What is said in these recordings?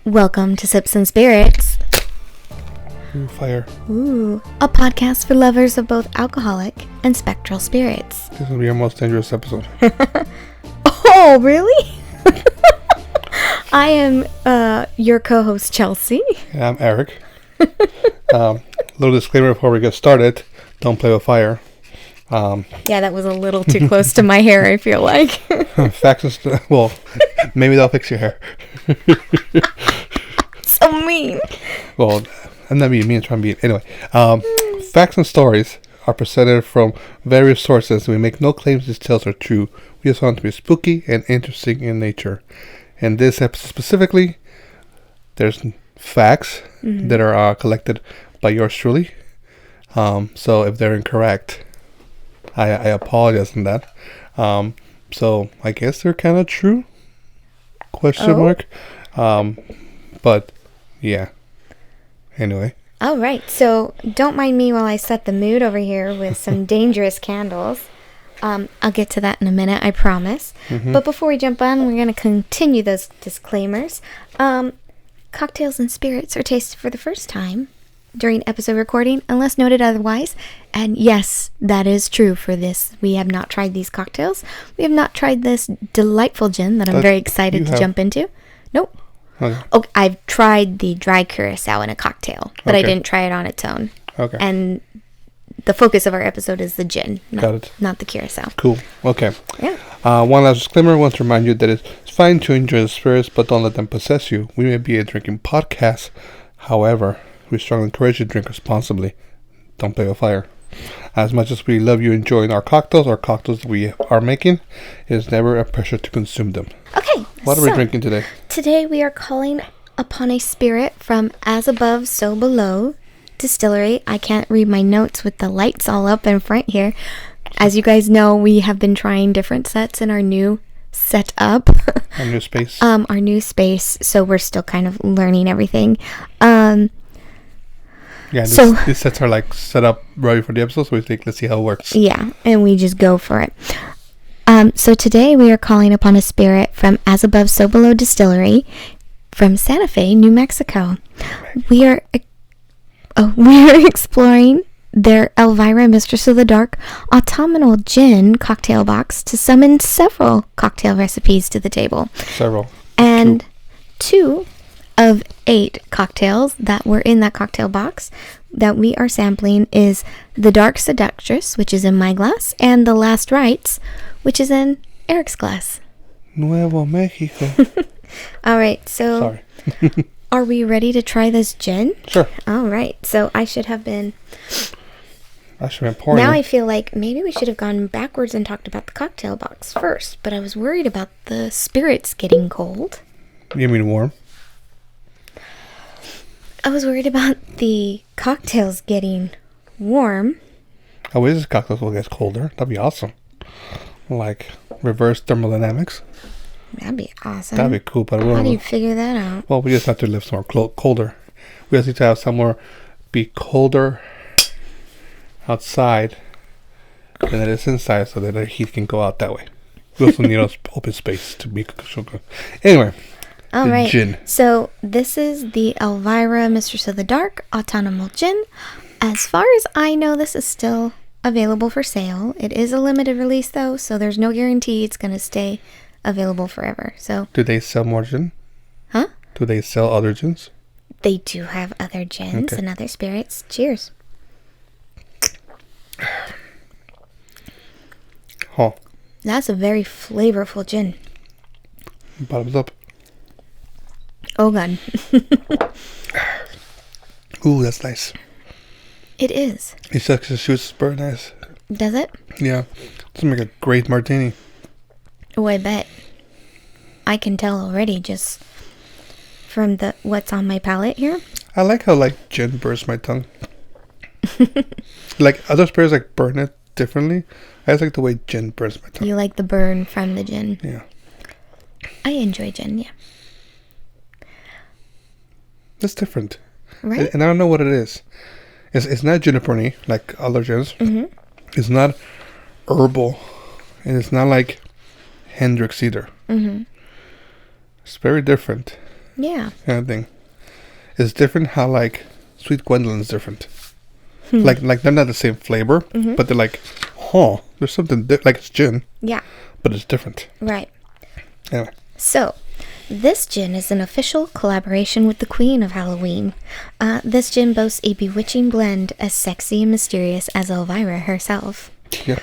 Welcome to Sips and Spirits. Ooh, fire. Ooh, a podcast for lovers of both alcoholic and spectral spirits. This will be our most dangerous episode. Oh, really? I am your co-host, Chelsea. And I'm Eric. Little disclaimer before we get started. Don't play with fire. Yeah, that was a little too close to my hair, I feel like. Facts and well, maybe that'll fix your hair. So mean. Well, I'm not being mean, I'm trying to be... Anyway, facts and stories are presented from various sources. We make no claims these tales are true. We just want to be spooky and interesting in nature. In this episode specifically, there's facts that are collected by yours truly. So if they're incorrect, I apologize on that. So I guess they're kind of true? Question mark. But yeah. Anyway. All right, so don't mind me while I set the mood over here with some dangerous candles. I'll get to that in a minute, I promise. But before we jump on, we're going to continue those disclaimers. Cocktails and spirits are tasted for the first time during episode recording, unless noted otherwise. And yes, that is true for this. We have not tried these cocktails. We have not tried this delightful gin that I'm very excited to jump into. Nope. Okay. Oh, I've tried the dry curacao in a cocktail, but I didn't try it on its own. Okay. And the focus of our episode is the gin, not the curacao. Cool. Okay. Yeah. One last disclaimer. I want to remind you that it's fine to enjoy the spirits, but don't let them possess you. We may be a drinking podcast. However, we strongly encourage you to drink responsibly. Don't play with fire. As much as we love you enjoying our cocktails we are making, it is never a pressure to consume them. Okay. What are we drinking today? Today we are calling upon a spirit from As Above, So Below Distillery. I can't read my notes with the lights all up in front here. As you guys know, we have been trying different sets in our new setup. Our new space. Our new space. So we're still kind of learning everything. Yeah, these sets are like set up ready for the episode, so we think, let's see how it works. Yeah, and we just go for it. So today we are calling upon a spirit from As Above, So Below Distillery from Santa Fe, New Mexico. We are exploring their Elvira, Mistress of the Dark Autumnal gin cocktail box to summon several cocktail recipes to the table. And two of 8 cocktails that were in that cocktail box that we are sampling is the Dark Seductress, which is in my glass, and the Last Rites, which is in Eric's glass. Nuevo Mexico. All right, so Sorry. Are we ready to try this gin? Sure. All right, so I should have been pouring. Now I feel like maybe we should have gone backwards and talked about the cocktail box first, but I was worried about the spirits getting cold. You mean warm? I was worried about the cocktails getting warm. I wish this cocktail will get colder. That'd be awesome. Like reverse thermodynamics. That'd be awesome. That'd be cool, but how do you figure that out? Well, we just have to live somewhere colder. We just need to have somewhere be colder outside than it is inside, so that the heat can go out that way. We also need open space to be. Anyway. All right. Gin. So this is the Elvira, Mistress of the Dark Autumnal gin. As far as I know, this is still available for sale. It is a limited release though, so there's no guarantee it's going to stay available forever. So do they sell more gin? Huh? Do they sell other gins? They do have other gins and other spirits. Cheers. Oh. That's a very flavorful gin. Bottoms up. Oh god. Ooh, that's nice. It is. It's actually shoots very nice. Does it? Yeah. It's make a great martini. Oh, I bet. I can tell already just from what's on my palate here. I like how gin burns my tongue. Like other spirits burn it differently. I just like the way gin burns my tongue. You like the burn from the gin. Yeah. I enjoy gin, yeah. It's different. Right? And I don't know what it is. It's not juniper-y like other gins. Mm-hmm. It's not herbal. And it's not like Hendrix either. Mm-hmm. It's very different. Yeah. kind of thing. It's different how like Sweet Gwendolyn's different. Like they're not the same flavor, but they're like, there's something like it's gin. Yeah. But it's different. Right. Anyway. So, this gin is an official collaboration with the Queen of Halloween. This gin boasts a bewitching blend as sexy and mysterious as Elvira herself. Yeah.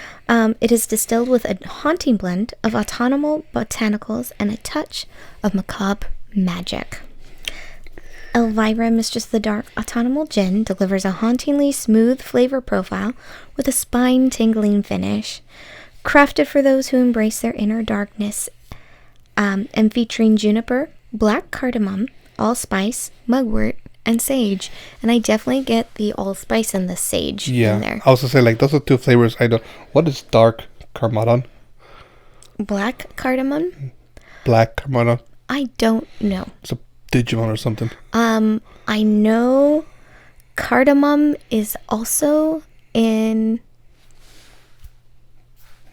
It is distilled with a haunting blend of autumnal botanicals and a touch of macabre magic. Elvira Mistress of the Dark Autumnal Gin delivers a hauntingly smooth flavor profile with a spine-tingling finish. Crafted for those who embrace their inner darkness, and featuring juniper, black cardamom, allspice, mugwort, and sage. And I definitely get the allspice and the sage in there. I was going to say, like, those are two flavors I don't... What is dark cardamom? Black cardamom? Black cardamom? I don't know. It's a Digimon or something. I know cardamom is also in...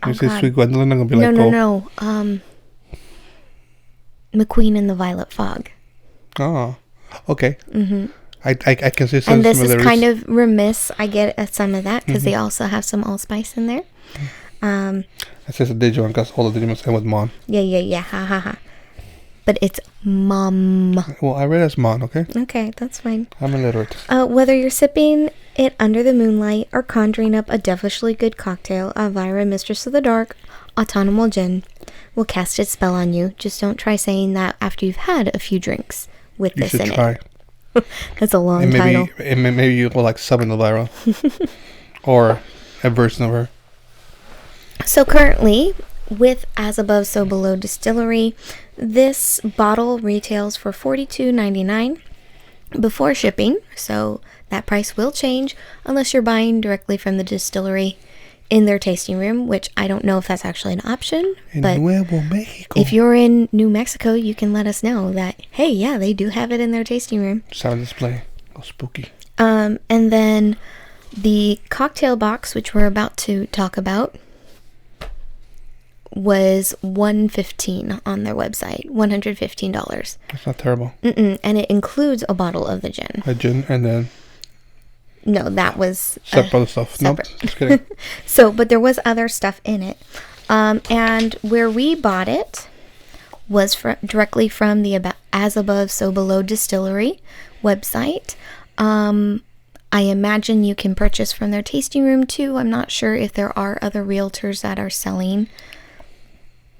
You say Sweet Gwendolyn, I'm going to be No. McQueen and the Violet Fog. Oh, okay. Mm-hmm. I can see some and this similarities. is kind of remiss. I get some of that because they also have some allspice in there. It says a Digimon because all the Digimon end with Mon. Yeah. Ha. But it's Mom. Well, I read it as Mon, okay? Okay, that's fine. I'm illiterate. Whether you're sipping it under the moonlight or conjuring up a devilishly good cocktail, Elvira Mistress of the Dark Autumnal Gin will cast its spell on you. Just don't try saying that after you've had a few drinks with this in it. You should try. That's a long title. Maybe you will like summon Elvira. Or a version of her. So currently, with As Above, So Below Distillery, this bottle retails for $42.99 before shipping. So that price will change unless you're buying directly from the distillery in their tasting room, which I don't know if that's actually an option. But Nuevo Mexico. If you're in New Mexico, you can let us know that, hey, yeah, they do have it in their tasting room. Sound display. Oh, spooky. And then the cocktail box, which we're about to talk about, was $115 on their website. $115. That's not terrible. And it includes a bottle of the gin. A gin and then... No, that was... Separate stuff. Separate. Nope, just kidding. But there was other stuff in it. And where we bought it was directly from the As Above, So Below Distillery website. I imagine you can purchase from their tasting room too. I'm not sure if there are other realtors that are selling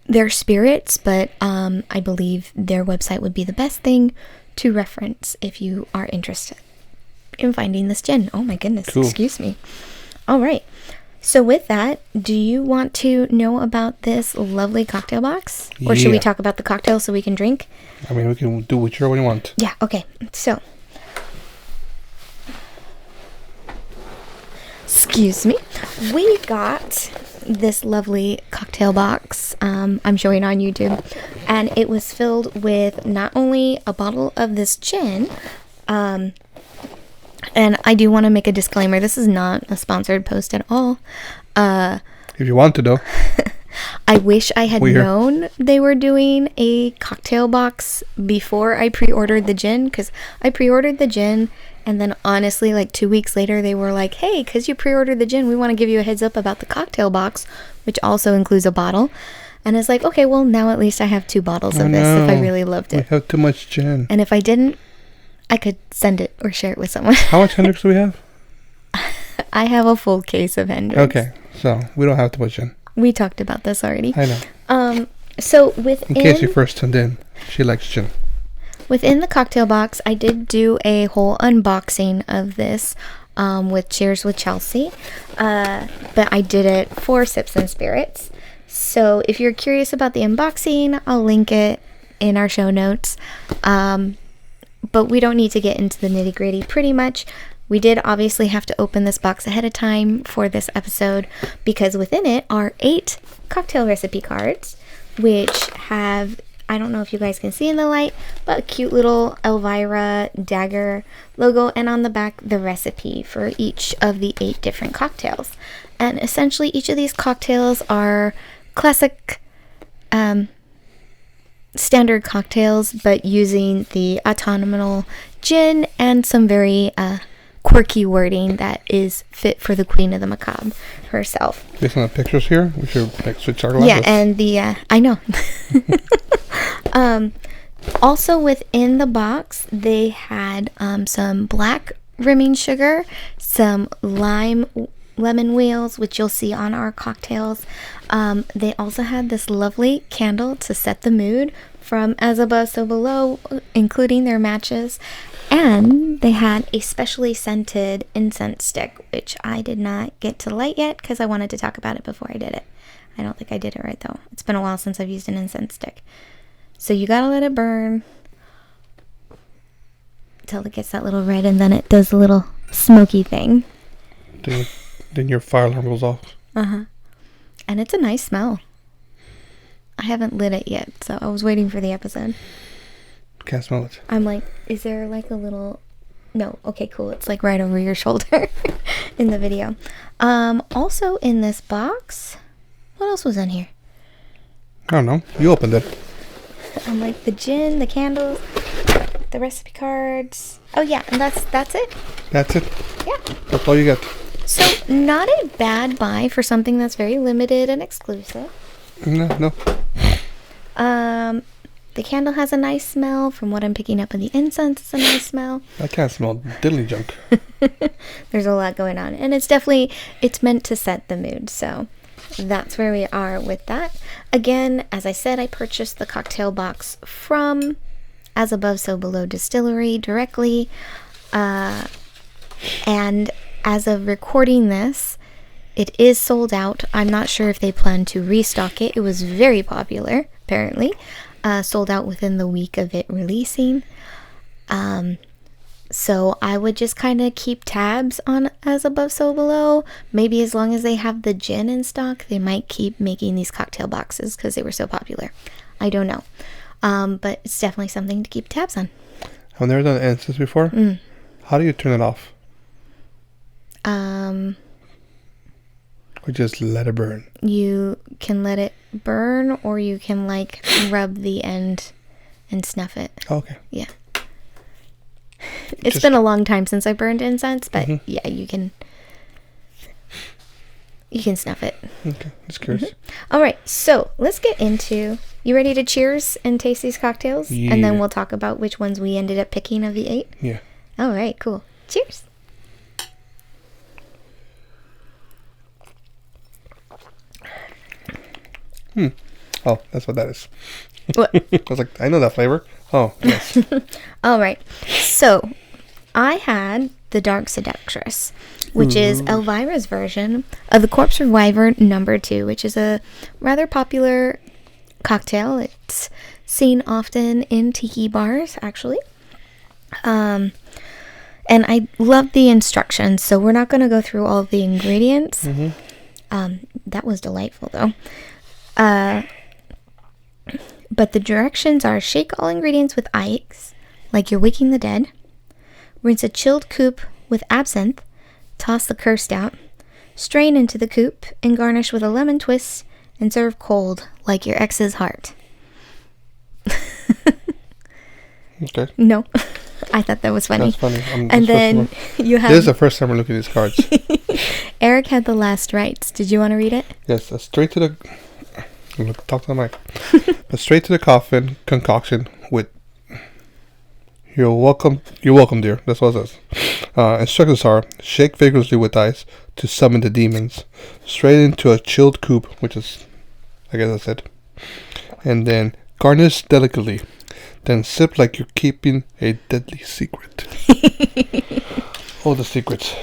their spirits, but I believe their website would be the best thing to reference if you are interested in finding this gin. Oh my goodness, cool. Excuse me. All right. So with that, do you want to know about this lovely cocktail box? Or should we talk about the cocktail so we can drink? I mean, we can do whichever one you want. Yeah, okay. So, excuse me. We got this lovely cocktail box. I'm showing on YouTube. And it was filled with not only a bottle of this gin, and I do want to make a disclaimer. This is not a sponsored post at all. If you want to, though. I wish I had known they were doing a cocktail box before I pre-ordered the gin. Because I pre-ordered the gin. And then honestly, like 2 weeks later, they were like, hey, because you pre-ordered the gin, we want to give you a heads up about the cocktail box, which also includes a bottle. And it's like, okay, well, now at least I have 2 bottles of this if I really loved it. We have too much gin. And if I didn't, I could send it or share it with someone. How much Hendrix do we have? I have a full case of Hendrix. Okay, so we don't have too much gin. We talked about this already. I know. So within... In case you first tuned in, she likes gin. Within the cocktail box, I did do a whole unboxing of this with Cheers with Chelsea. But I did it for Sips and Spirits. So if you're curious about the unboxing, I'll link it in our show notes. But we don't need to get into the nitty gritty. Pretty much, we did obviously have to open this box ahead of time for this episode because within it are 8 cocktail recipe cards, which have, I don't know if you guys can see in the light, but a cute little Elvira dagger logo, and on the back, the recipe for each of the 8 different cocktails. And essentially, each of these cocktails are classic standard cocktails, but using the autumnal gin and some very quirky wording that is fit for the Queen of the Macabre herself. Based on the pictures here, we should switch our glasses. Yeah, and the I know. Also within the box, they had some black rimming sugar, some lemon wheels, which you'll see on our cocktails. They also had this lovely candle to set the mood from As Above, So Below, including their matches. And they had a specially scented incense stick, which I did not get to light yet because I wanted to talk about it before I did it. I don't think I did it right, though. It's been a while since I've used an incense stick. So you gotta let it burn until it gets that little red, and then it does a little smoky thing. Then your fire alarm goes off. Uh-huh. And it's a nice smell. I haven't lit it yet, so I was waiting for the episode. Can't smell it. I'm like, is there like a little... No, okay, cool. It's like right over your shoulder in the video. Also in this box, what else was in here? I don't know. You opened it. I'm like the gin, the candles, the recipe cards. Oh yeah, and that's it. That's it? Yeah. That's all you get. So, not a bad buy for something that's very limited and exclusive. No. The candle has a nice smell. From what I'm picking up in the incense, it's a nice smell. I can't smell diddly junk. There's a lot going on. And it's meant to set the mood. So, that's where we are with that. Again, as I said, I purchased the cocktail box from As Above, So Below Distillery directly. And as of recording this, it is sold out. I'm not sure if they plan to restock it. It was very popular, apparently. Sold out within the week of it releasing. So I would just kind of keep tabs on As Above, So Below. Maybe as long as they have the gin in stock, they might keep making these cocktail boxes because they were so popular. I don't know. But it's definitely something to keep tabs on. I've never done incense before. How do you turn it off? Or just let it burn? You can let it burn, or you can like rub the end and snuff it. Okay. Yeah. It's been a long time since I burned incense, but yeah, you can snuff it. Okay, just curious. All right, so let's get into... You ready to cheers and taste these cocktails? Yeah. And then we'll talk about which ones we ended up picking of the 8? Yeah. All right, cool. Cheers. Oh, that's what that is. What? I was like, I know that flavor. Oh, yes. All right. So, I had the Dark Seductress, which is Elvira's version of the Corpse Reviver No. 2, which is a rather popular cocktail. It's seen often in tiki bars, actually. And I love the instructions, so we're not going to go through all of the ingredients. That was delightful, though. But the directions are: shake all ingredients with ice, like you're waking the dead. Rinse a chilled coupe with absinthe. Toss the cursed out. Strain into the coupe and garnish with a lemon twist, and serve cold, like your ex's heart. Okay. No. I thought that was funny. That's funny. And then you have... This is the first time we're looking at these cards. Eric had the last rites. Did you want to read it? Yes, straight to the... Talk to the mic. Straight to the coffin concoction with... You're welcome, dear. That's what it says. Instructions are: shake vigorously with ice to summon the demons. Straight into a chilled coupe, which is... I guess that's it. And then garnish delicately. Then sip like you're keeping a deadly secret. Oh, the secrets.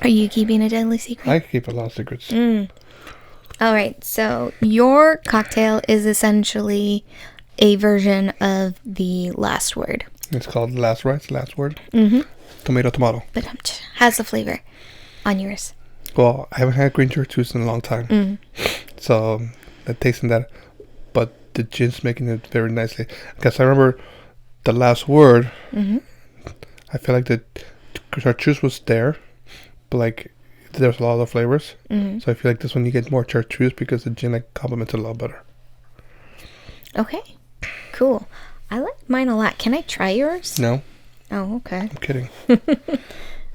Are you keeping a deadly secret? I keep a lot of secrets. All right, so your cocktail is essentially a version of the last word. It's called Last Rites, Last Word. Tomato. But how's the flavor on yours? Well, I haven't had green chartreuse in a long time. So, the taste in that. But the gin's making it very nicely. Because I remember the last word, I feel like the chartreuse was there. But like, there's a lot of flavors. So I feel like this one you get more chartreuse because the gin like complements it a lot better. Okay. Cool. I like mine a lot. Can I try yours? No. Oh, okay. I'm kidding.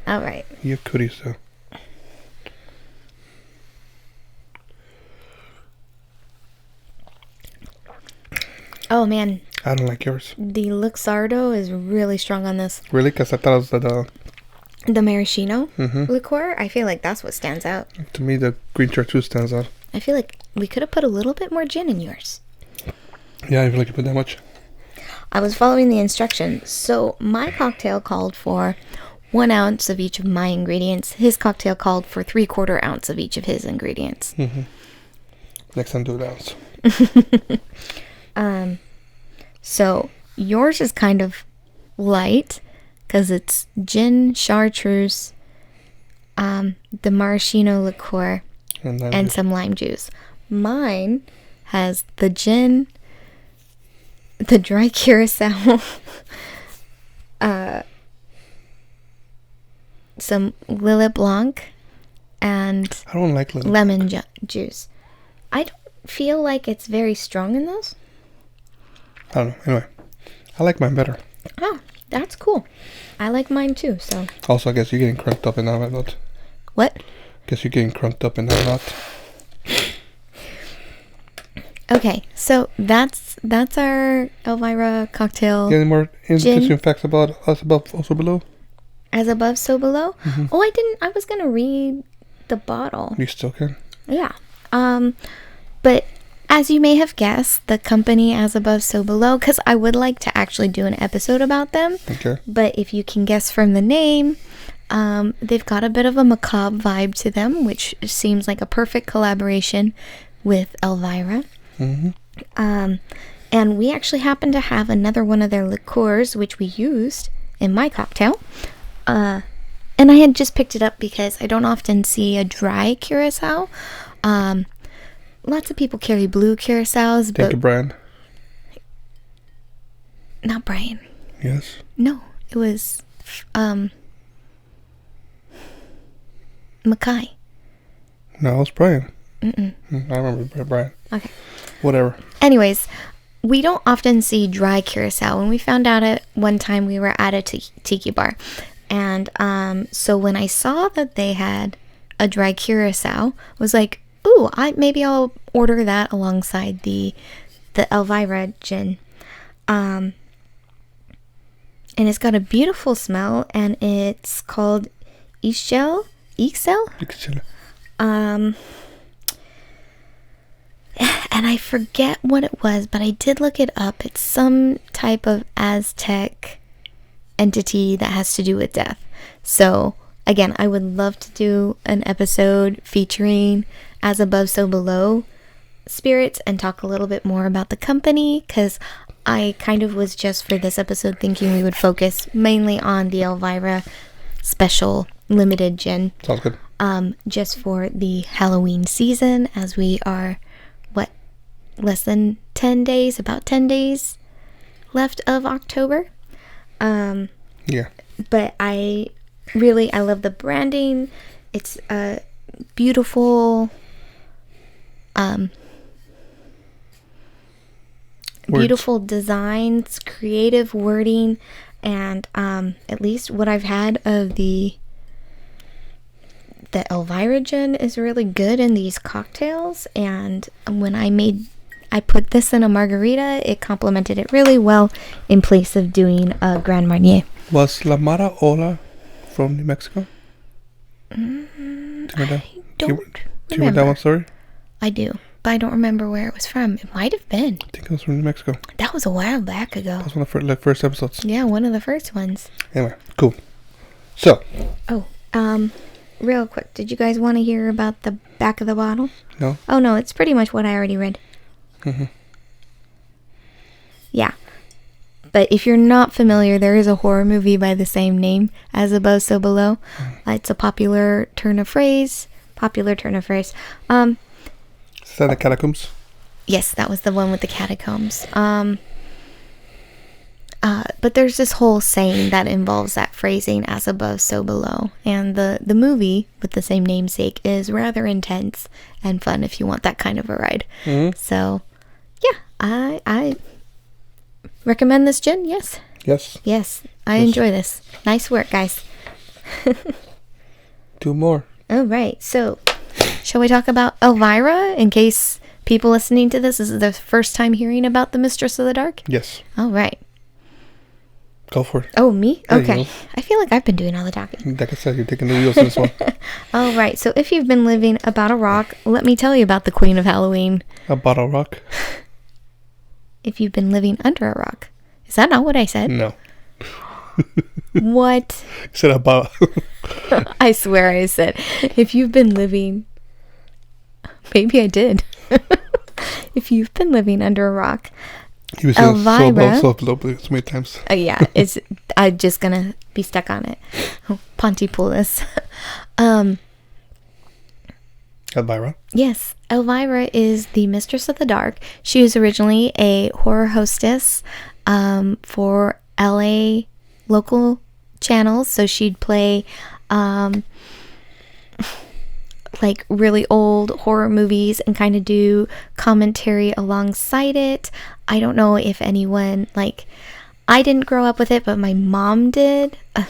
All right. You have cooties, though. Oh, man. I don't like yours. The Luxardo is really strong on this. Really? Because I thought it was The maraschino Mm-hmm. liqueur, I feel like that's what stands out. to me, the green chartreuse stands out. I feel like we could have put a little bit more gin in yours. Yeah, I feel like you put that much. I was following the instructions. So my cocktail called for 1 ounce of each of my ingredients. His cocktail called for 3/4 ounce of each of his ingredients. Mm-hmm. Next time, do it ounce. So yours is kind of light because it's gin, chartreuse, the maraschino liqueur, and some lime juice. Mine has the gin, the dry curacao, some Lillet Blanc, and I don't like lemon. lemon juice. I don't feel like it's very strong in those. I don't know. Anyway, I like mine better. Oh, that's cool. I like mine too, so. Also, I guess you're getting crunked up in that, I'm not. What? Guess you're getting crunked up in that, not. Okay, so that's our Elvira cocktail. Any more interesting facts about us above, also below? As above, so below. Mm-hmm. Oh, I was gonna read the bottle. You still can. Yeah. But as you may have guessed, the company As Above, So Below, because I would like to actually do an episode about them. Okay. But if you can guess from the name, they've got a bit of a macabre vibe to them, which seems like a perfect collaboration with Elvira. Mm-hmm. And we actually happen to have another one of their liqueurs, which we used in my cocktail. And I had just picked it up because I don't often see a dry curacao. Lots of people carry blue curaçaos, Thank you, Brian. Not Brian. Yes. No, it was Mackay. No, it's Brian. Mm-mm. I remember Brian. Okay. Whatever. Anyways, we don't often see dry curacao. When we found out it one time, we were at a tiki bar. And so when I saw that they had a dry curacao, I was like, ooh, maybe I'll order that alongside the Elvira gin. And it's got a beautiful smell, and it's called Ixchel. And I forget what it was, but I did look it up. It's some type of Aztec entity that has to do with death. So again, I would love to do an episode featuring As Above, So Below spirits and talk a little bit more about the company, because I kind of was just for this episode thinking we would focus mainly on the Elvira special limited gin. Sounds good. Just for the Halloween season, as we are less than 10 days, about 10 days left of October. Yeah. But I love the branding. It's a beautiful beautiful designs, creative wording, and at least what I've had of the Elvira gin is really good in these cocktails. And when I put this in a margarita, it complemented it really well in place of doing a Grand Marnier. Was La Mara Ola from New Mexico? I don't remember that one story? I do, but I don't remember where it was from. It might have been. I think it was from New Mexico. That was a while back ago. That was one of the first episodes. Yeah, one of the first ones. Anyway, cool. So. Oh, real quick, did you guys want to hear about the back of the bottle? No. Oh, no, it's pretty much what I already read. Mm-hmm. Yeah. But if you're not familiar, there is a horror movie by the same name, As Above, So Below. It's a popular turn of phrase. Is that the catacombs? Yes, that was the one with the catacombs. But there's this whole saying that involves that phrasing, as above, so below. And the movie with the same namesake is rather intense and fun if you want that kind of a ride. Mm-hmm. So, yeah, I Recommend this gin? Yes. Yes. I enjoy this. Nice work, guys. 2 more. All right. So, shall we talk about Elvira in case people listening to this is their first time hearing about the Mistress of the Dark? Yes. All right. Go for it. Oh, me? Yeah, Okay. you know. I feel like I've been doing all the talking. Like I said, you're taking the wheels on this one. All right. So, if you've been living about a rock, let me tell you about the Queen of Halloween. A bottle rock? If you've been living under a rock. Is that not what I said? No. What? You said about. I swear I said, if you've been living. Maybe I did. If you've been living under a rock. He was Elvira. so many times. Yeah, I'm just gonna be stuck on it. Oh, Pontypoolus. Elvira. Yes, Elvira is the Mistress of the Dark. She was originally a horror hostess for LA local channels. So she'd play like really old horror movies and kind of do commentary alongside it. I don't know if anyone, like, I didn't grow up with it, but my mom did. I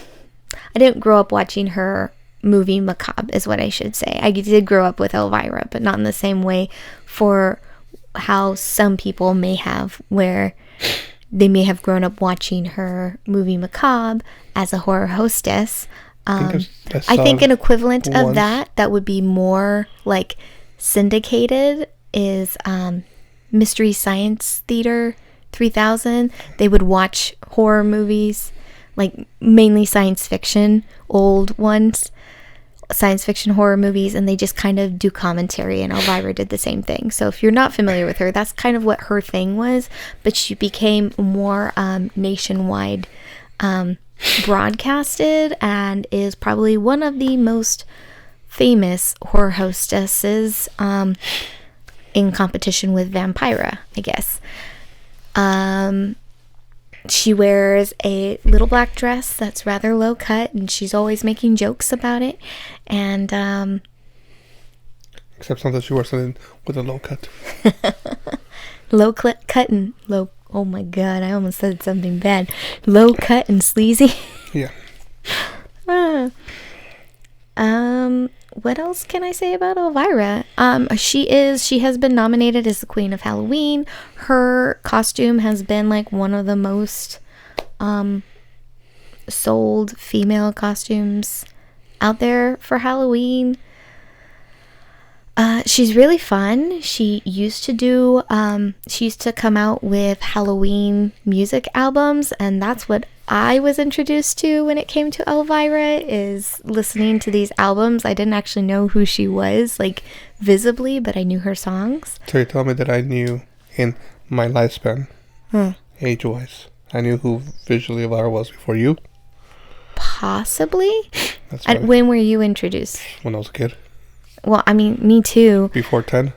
didn't grow up watching her movie Macabre is what I should say. I did grow up with Elvira, but not in the same way for how some people may have, where they may have grown up watching her movie Macabre as a horror hostess. I think an equivalent of that would be more like syndicated is Mystery Science Theater 3000. They would watch horror movies, like mainly science fiction, old ones, science fiction horror movies, and they just kind of do commentary, and Elvira did the same thing. So if you're not familiar with her, that's kind of what her thing was, but she became more nationwide broadcasted and is probably one of the most famous horror hostesses in competition with Vampira, I guess. She wears a little black dress that's rather low cut, and she's always making jokes about it. And except sometimes she wears something with a low cut. Low cut and low. Oh my god, I almost said something bad. Low cut and sleazy. Yeah. What else can I say about Elvira? She has been nominated as the Queen of Halloween. Her costume has been like one of the most sold female costumes out there for Halloween. She's really fun. She used to come out with Halloween music albums, and that's what I was introduced to when it came to Elvira, is listening to these albums. I didn't actually know who she was, like, visibly, but I knew her songs. So you tell me that I knew in my lifespan, age-wise, I knew who visually Elvira was before you? Possibly? That's right. When were you introduced? When I was a kid. Well, I mean, me too. Before 10?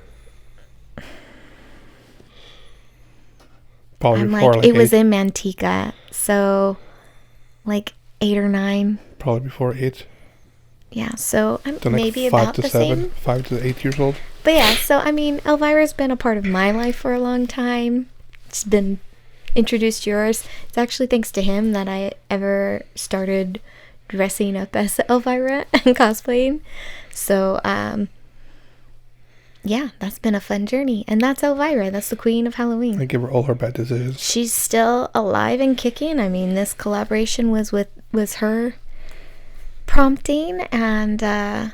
Probably I'm before like, it 8. was in Manteca, so like 8 or 9. Probably before 8. Yeah, so I'm Then maybe like 5 about to the 7, same. 5 to 8 years old. But yeah, so I mean, Elvira's been a part of my life for a long time. It's been introduced yours. It's actually thanks to him that I ever started dressing up as Elvira and cosplaying. So, yeah, that's been a fun journey. And that's Elvira. That's the Queen of Halloween. I give her all her bad decisions. She's still alive and kicking. I mean, this collaboration was her prompting, and well,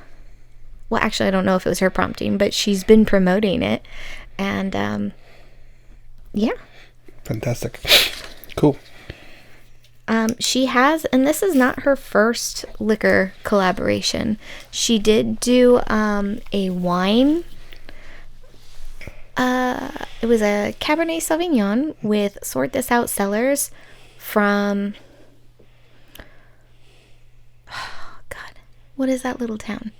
actually, I don't know if it was her prompting, but she's been promoting it, and yeah. Fantastic. Cool. She has, and this is not her first liquor collaboration. She did do a wine. It was a Cabernet Sauvignon with Sort This Out Cellars from, oh God, what is that little town?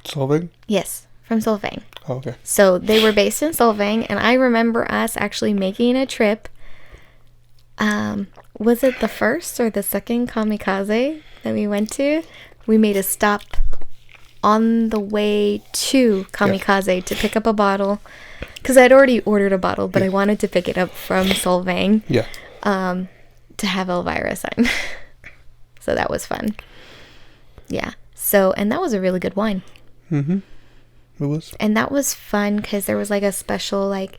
Solvang? Yes, from Solvang. Oh, okay. So they were based in Solvang, and I remember us actually making a trip. Was it the first or the second kamikaze that we went to? We made a stop on the way to kamikaze to pick up a bottle, because I'd already ordered a bottle, but I wanted to pick it up from Solvang. Yeah. to have Elvira sign. So that was fun. Yeah. So, and that was a really good wine. Mm-hmm. It was. And that was fun because there was like a special like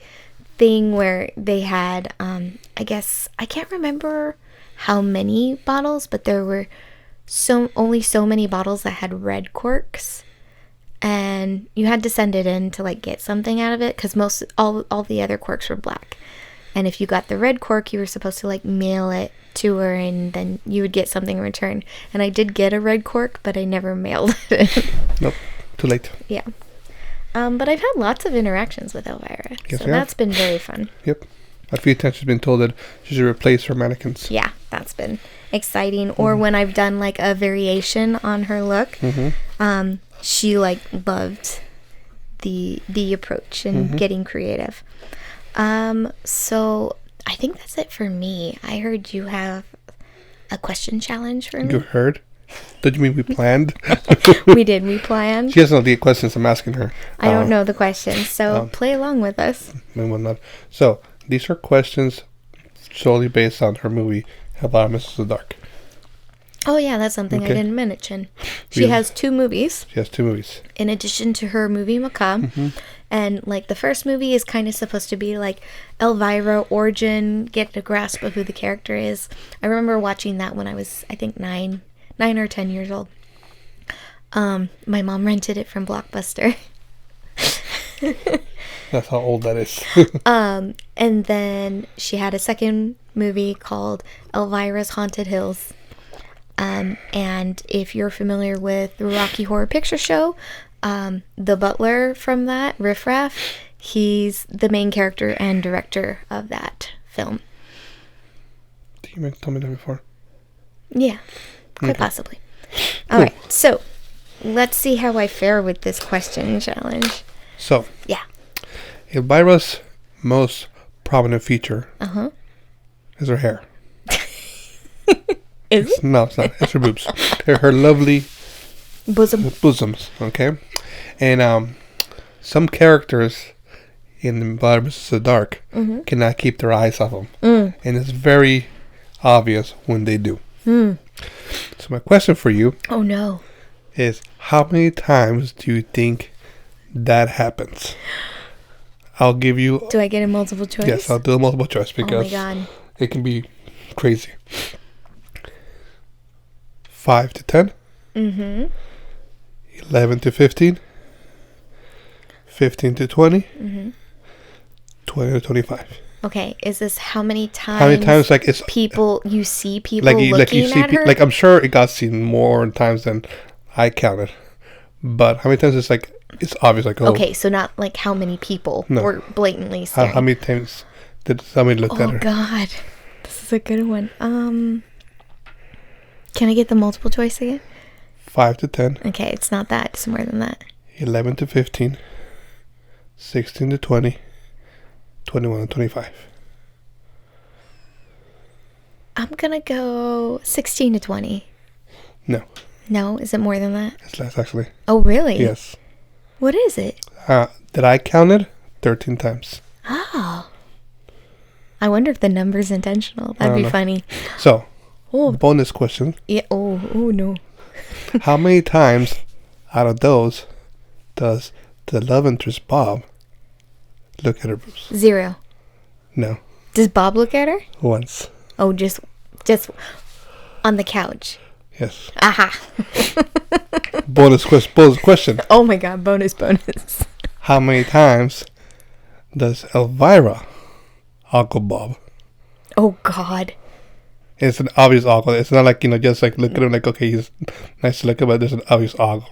thing where they had, I guess, I can't remember how many bottles, but there were only so many bottles that had red corks. And you had to send it in to like get something out of it because all the other corks were black. And if you got the red cork, you were supposed to like mail it to her and then you would get something in return. And I did get a red cork, but I never mailed it in. Nope. Too late. Yeah. But I've had lots of interactions with Elvira. Yes, so that's been very fun. Yep. A few times she's been told that she should replace her mannequins. Yeah, that's been exciting. Or when I've done like a variation on her look, she like loved the approach and getting creative. So I think that's it for me. I heard you have a question challenge for me. You heard? Did you mean we planned? We did. We planned. She doesn't know the questions I'm asking her. I don't know the questions, so play along with us. So these are questions solely based on her movie Elvira Mistress of the Dark. Oh yeah, that's something I didn't mention. She has 2 movies. She has 2 movies. In addition to her movie Macabre. And like the first movie is kind of supposed to be like Elvira origin, get a grasp of who the character is. I remember watching that when I was, I think 9 or 10 years old. My mom rented it from Blockbuster. That's how old that is. And then she had a second movie called Elvira's Haunted Hills. And if you're familiar with the Rocky Horror Picture Show, the butler from that, Riff Raff, he's the main character and director of that film. Did you tell me that before? Yeah, quite possibly. All right, so let's see how I fare with this question challenge. So, yeah, Elvira's most prominent feature is her hair. Is it? No, it's not. It's her boobs. Her lovely bosoms. Okay, and some characters in Elvira Mistress of the Dark cannot keep their eyes off them, and it's very obvious when they do. So my question for you, is how many times do you think that happens? I'll give you. Do I get a multiple choice? Yes, I'll do a multiple choice because it can be crazy. 5 to 10. 11 to 15. 15 to 20. 20 to 25. Okay, is this how many times? How many times like it's you see people like looking at her? Like I'm sure it got seen more times than I counted, but how many times it's obvious like okay, so not like how many people were blatantly staring. How many times did somebody look at her? Oh God, this is a good one. Can I get the multiple choice again? 5 to 10. Okay, it's not that. It's more than that. 11 to 15. 16 to 20. 21 to 25. I'm gonna go 16 to 20. No. No? Is it more than that? It's less, actually. Oh, really? Yes. What is it? That I counted 13 times. Oh. I wonder if the number's intentional. That'd be funny. So, bonus question. Yeah. Oh no. How many times out of those does the love interest Bob look at her boobs? 0. No. Does Bob look at her? Once. Oh, just on the couch. Yes. Aha. Bonus question. Oh my God, bonus. How many times does Elvira ogle Bob? Oh God. It's an obvious ogle. It's not like, just like look at him like, okay, he's nice to look at, but there's an obvious ogle.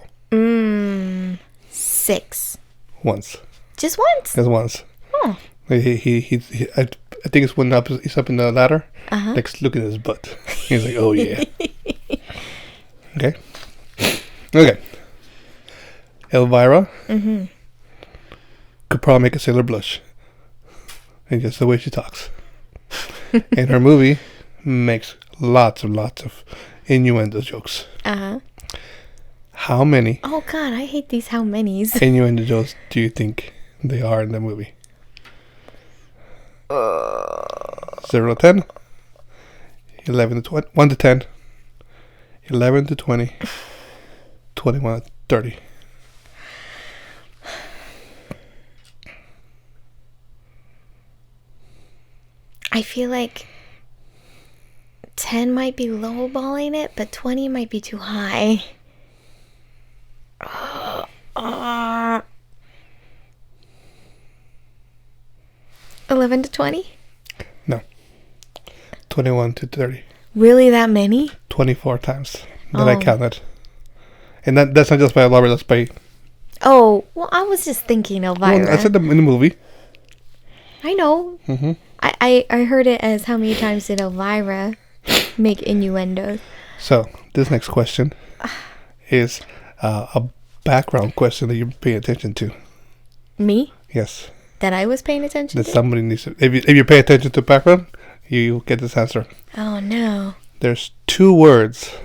6. Once. Just once? Just once. Oh. I think it's when he's up in the ladder. Like, look at his butt. He's like, oh yeah. Okay. Elvira could probably make a sailor blush. And just the way she talks. And her movie makes lots of innuendo jokes. How many? Oh God, I hate these how many's. Innuendo jokes do you think they are in the movie? 0 to 10? 11 to 20. 1 to 10. 11 to 20. 21 to 30. I feel like 10 might be lowballing it, but 20 might be too high. 11 to 20? No. 21 to 30. Really, that many? 24 times that I counted. And that's not just by Elvira, that's by... Oh, well, I was just thinking Elvira. Well, I said them in the movie. I know. Mm-hmm. I heard it as how many times did Elvira make innuendos. So, this next question is a background question that you're paying attention to. Me? Yes. That I was paying attention That to? somebody needs to... If you pay attention to background, you get this answer. Oh, no. There's 2 words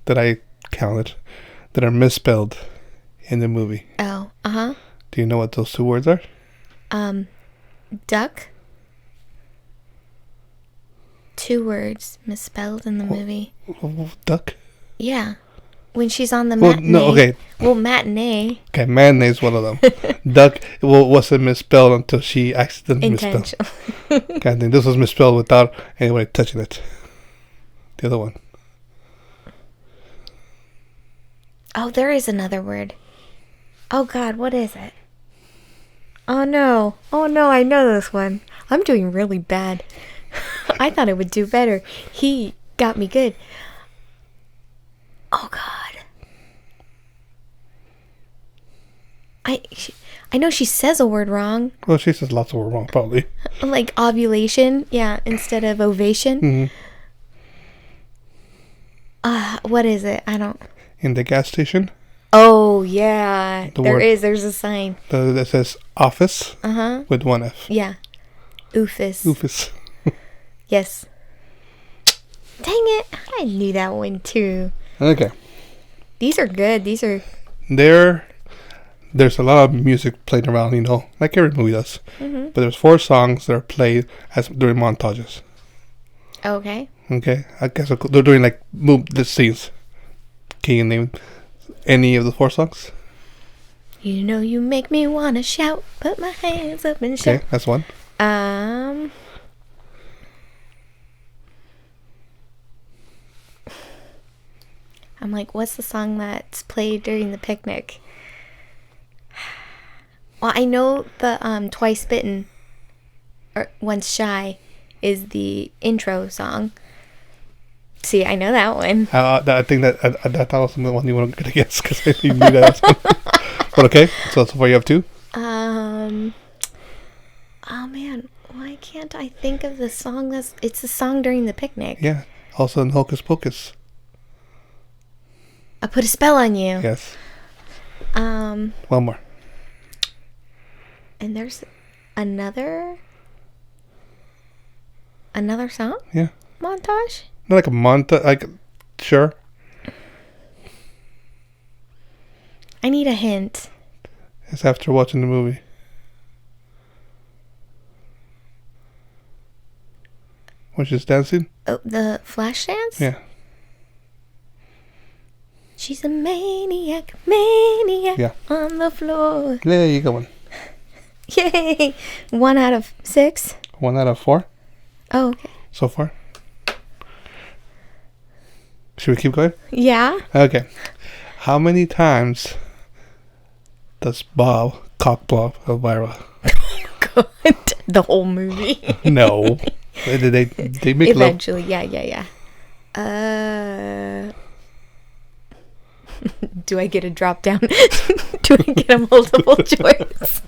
that I counted that are misspelled in the movie. Oh, uh-huh. Do you know what those 2 words are? Duck. 2 words misspelled in the movie. Duck? Yeah. When she's on the Well, matinee. no, okay. Well, matinee. Okay, matinee is one of them. Duck wasn't misspelled until she accidentally misspelled. Okay, I think this was misspelled without anybody touching it. The other one. Oh, there is another word. Oh, God, what is it? Oh, no. Oh, no, I know this one. I'm doing really bad. I thought I would do better. He got me good. Oh, God. I know she says a word wrong. Well, she says lots of words wrong, probably. Like ovulation, yeah, instead of ovation. Mm-hmm. What is it? I don't... In the gas station? Oh, yeah. There's a sign. That says office with 1 F. Yeah. Oofus. Oofus. Yes. Dang it. I knew that one too. Okay. These are good. These are... There's a lot of music playing around, you know, like every movie does. Mm-hmm. But there's 4 songs that are played during montages. Okay. Okay. I guess they're doing like the scenes. Can you name any of the 4 songs? You know you make me wanna shout, put my hands up and shout. Okay, that's one. I'm like, what's the song that's played during the picnic? Well, I know the Twice Bitten or Once Shy is the intro song. See, I know that one. I think that was the one you weren't going to guess because I knew that. But okay, so far you have 2. Oh man, why can't I think of the song it's the song during the picnic? Yeah, also in Hocus Pocus. I Put a Spell on You. Yes. One more. And there's another song? Yeah. Montage? Not like a montage, like, sure. I need a hint. It's after watching the movie. When she's dancing? Oh, the flash dance? Yeah. She's a maniac Yeah. on the floor. There you go. One. Yay! 1 out of 6. 1 out of 4 Oh, okay. so far. Should we keep going? Yeah? Okay. How many times does Bob cockblock Elvira? God. The whole movie. No. They make Eventually, yeah. Do I get a drop down? Do I get a multiple choice?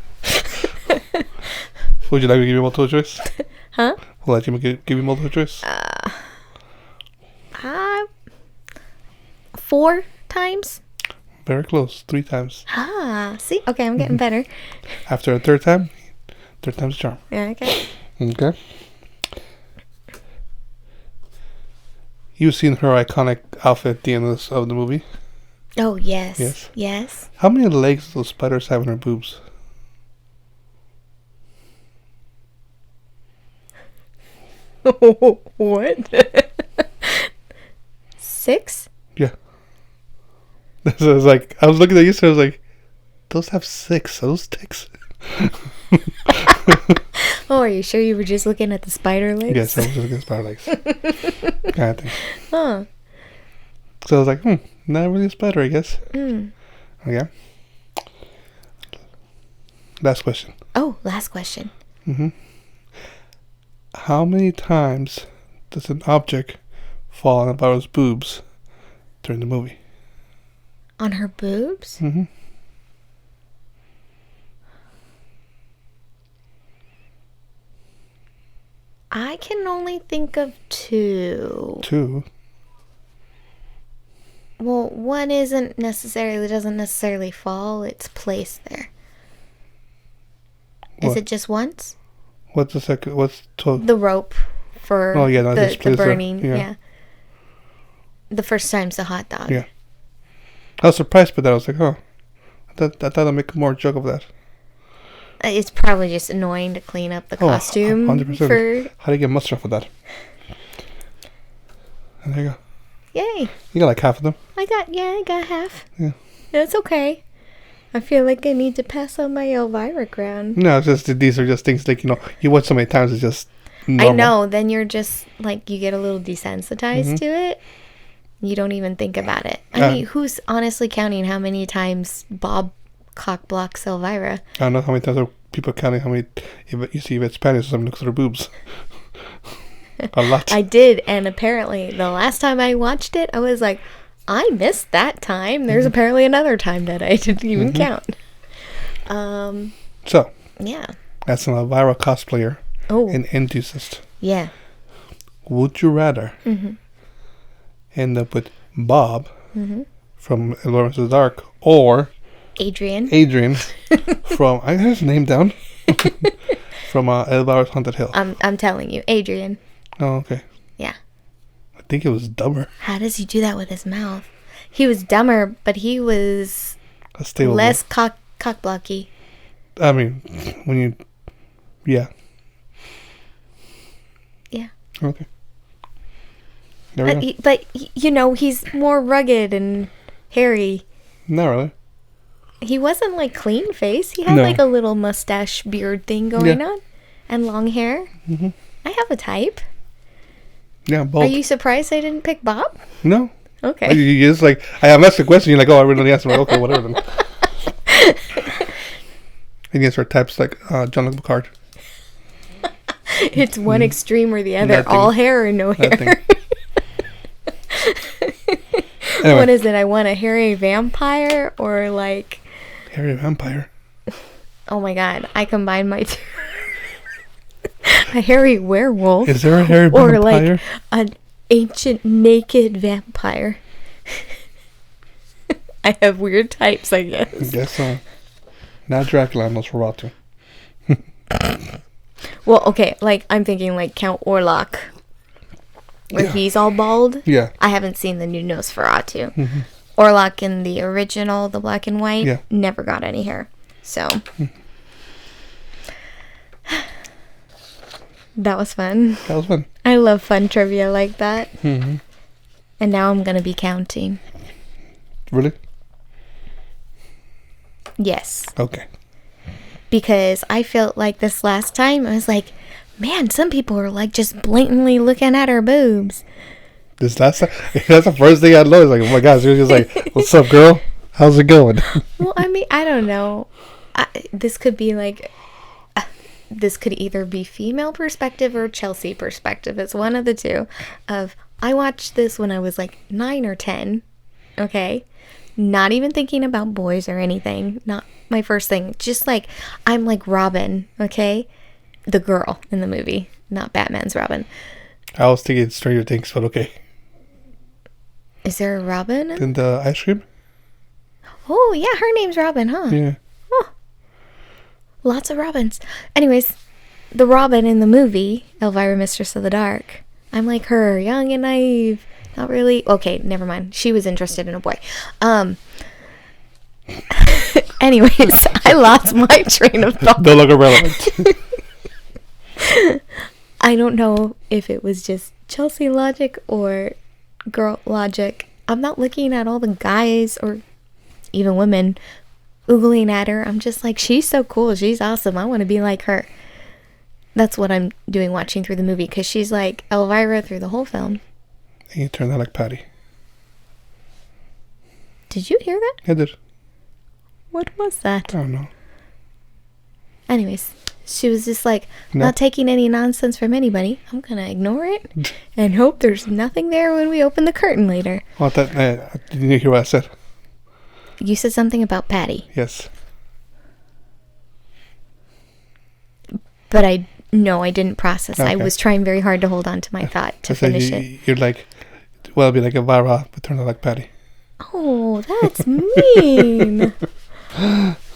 Would you like me to give you multiple choice? Huh? Will I give you multiple choice? 4 times? Very close. 3 times. See? Okay, I'm getting better. After a third time's a charm. Yeah, okay. Okay. You've seen her iconic outfit at the end of the movie. Oh, yes. Yes. Yes. How many legs do those spiders have in her boobs? What? 6? Yeah. So I was like, I was looking at you, so I was like, those have 6. Are those ticks? Oh, are you sure you were just looking at the spider legs? Yes, I was looking at spider legs. Kind of thing. Huh. So I was like, not really a spider, I guess. Okay. Last question. Oh, last question. How many times does an object fall on Elvira's boobs during the movie? On her boobs? I can only think of 2. 2? Well, one doesn't necessarily fall, it's placed there. What? Is it just once? What's the second? What's 12? The rope for the burning. Yeah. The first time's the hot dog. Yeah. I was surprised by that. I was like, I thought I'd make more joke of that. It's probably just annoying to clean up the costume. 100%. How do you get mustard for that? And there you go. Yay. You got like half of them? I got half. Yeah. That's okay. I feel like I need to pass on my Elvira crown. No, it's just these are just things like, you watch so many times, it's just normal. I know. Then you're just like, you get a little desensitized to it. You don't even think about it. I mean, who's honestly counting how many times Bob cock blocks Elvira? I don't know how many times are people counting how many. If you see if it's Spanish or something, looks at her boobs. A lot. I did, and apparently the last time I watched it, I was like, I missed that time. There's apparently another time that I didn't even count. So, yeah. As an Elvira cosplayer and enthusiast, yeah. Would you rather end up with Bob from Elvira the Dark or Adrian from, I got his name down, from Elvira's Haunted Hill? I'm telling you, Adrian. Oh, okay. Yeah. I think it was dumber. How does he do that with his mouth? He was dumber, but he was less cock blocky. I mean, when you... Yeah. Yeah. Okay. There we go. But, he's more rugged and hairy. Not really. He wasn't, like, clean face. He had, like, a little mustache beard thing going on. And long hair. I have a type. Yeah, both. Are you surprised I didn't pick Bob? No. Okay. You just like, I asked a question, you're like, I really answered. Like, okay, whatever then. And yes, our type's like John Luke Picard. It's one extreme or the other. Nothing. All hair or no hair. Anyway. What is it? I want a hairy vampire or like... Hairy vampire? Oh my god. I combine my two. A hairy werewolf. Is there a hairy vampire? Or like an ancient naked vampire. I have weird types, I guess. I guess so. Not Dracula, Nosferatu. Well, okay, like I'm thinking like Count Orlok, where he's all bald. Yeah. I haven't seen the new Nosferatu. Orlok in the original, the black and white, never got any hair. So that was fun. That was fun. I love fun trivia like that. And now I'm gonna be counting. Really? Yes. Okay. Because I felt like this last time, I was like, man, some people are like just blatantly looking at her boobs. This last time, that's the first thing I noticed. Like, oh my gosh, she was just like, what's up, girl? How's it going? Well, I mean, I don't know. This could be like, this could either be female perspective or Chelsea perspective. It's one of the two. I watched this when I was like 9 or 10. Okay. Not even thinking about boys or anything. Not my first thing. Just like, I'm like Robin, okay? The girl in the movie. Not Batman's Robin. I was thinking Stranger Things, but okay. Is there a Robin? In the ice cream? Oh, yeah, her name's Robin, huh? Yeah. Oh. Lots of Robins. Anyways, the Robin in the movie, Elvira, Mistress of the Dark. I'm like her, young and naive. Not really. Okay, never mind. She was interested in a boy. Anyways, I lost my train of thought. No longer relevant. I don't know if it was just Chelsea logic or girl logic. I'm not looking at all the guys or even women oogling at her. I'm just like, she's so cool. She's awesome. I want to be like her. That's what I'm doing watching through the movie, because she's like Elvira through the whole film. And you turned out like Patty. Did you hear that? I did. What was that? I don't know. Anyways, she was just like, not taking any nonsense from anybody. I'm going to ignore it and hope there's nothing there when we open the curtain later. Well, did you hear what I said? You said something about Patty. Yes. But I didn't process. Okay. I was trying very hard to hold on to my thought to finish it. You're like, well, it'd be like Elvira, but turned out like Patty. Oh, that's mean.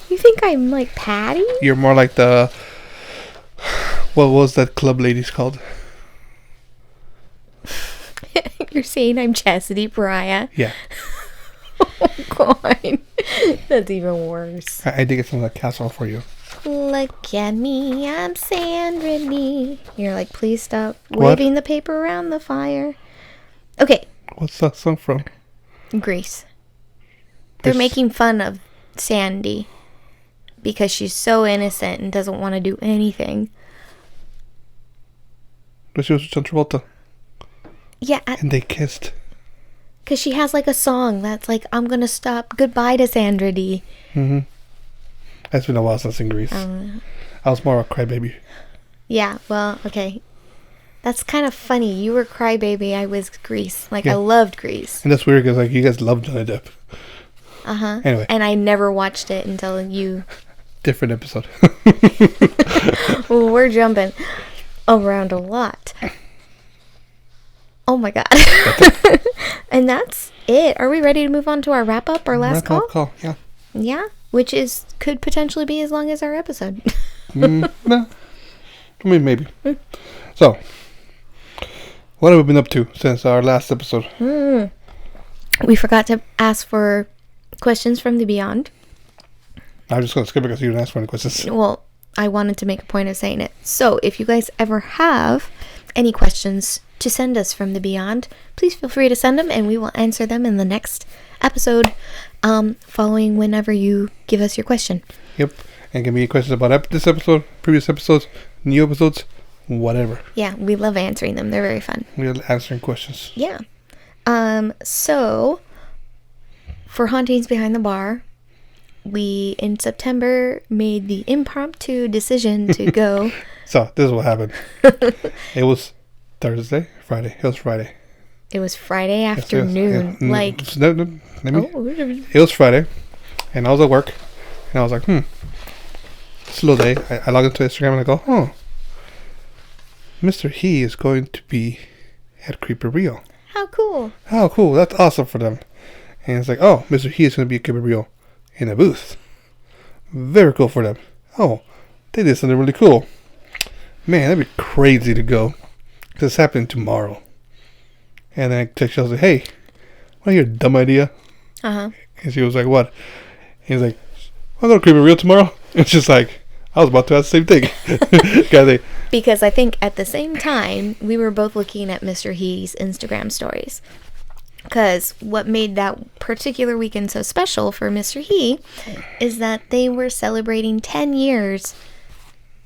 You think I'm like Patty? You're more like the... What was that club lady's called? You're saying I'm Chastity Pariah? Yeah. Oh, God. That's even worse. I did get some of that casserole for you. Look at me, I'm Sandra Lee. You're like, please stop waving the paper around the fire. Okay. What's that song from? Grease. They're making fun of Sandy because she's so innocent and doesn't want to do anything. But she was with John Travolta. Yeah. And they kissed. Because she has like a song that's like, I'm going to stop. Goodbye to Sandra D. Mm-hmm. It's been a while since in Grease. I was more of a crybaby. Yeah, well, okay. That's kind of funny. You were Crybaby, I was Grease. Like, yeah. I loved Grease. And that's weird because, like, you guys love Johnny Depp. Uh-huh. Anyway. And I never watched it until you... Different episode. Well, we're jumping around a lot. Oh, my God. And that's it. Are we ready to move on to our wrap-up, our last call? Wrap-up call, yeah. Yeah? Which could potentially be as long as our episode. No. I mean, maybe. So, what have we been up to since our last episode? We forgot to ask for questions from the Beyond. I'm just going to skip it because you didn't ask for any questions. Well, I wanted to make a point of saying it. So, if you guys ever have any questions to send us from the Beyond, please feel free to send them and we will answer them in the next episode, following whenever you give us your question. Yep. And give me questions about this episode, previous episodes, new episodes, whatever. Yeah, we love answering them. They're very fun. We love answering questions. Yeah. So, for Hauntings Behind the Bar, we, in September, made the impromptu decision to go. So, this is what happened. It was Thursday? Friday. It was Friday. It was Friday afternoon. It was Friday, and I was at work, and I was like, slow day. I log into Instagram and I go, Mr. He is going to be at Creeper Rio. How cool. How cool. That's awesome for them. And it's like, oh, Mr. He is going to be at Creeper Rio in a booth. Very cool for them. Oh, they did something really cool. Man, that'd be crazy to go. Because it's happening tomorrow. And then I text her, I was like, hey, want to hear a dumb idea? Uh-huh. And she was like, what? He's like, I'll go to Creeper Rio tomorrow. And she's like, I was about to ask the same thing. Because I think at the same time, we were both looking at Mr. He's Instagram stories. Because what made that particular weekend so special for Mr. He is that they were celebrating 10 years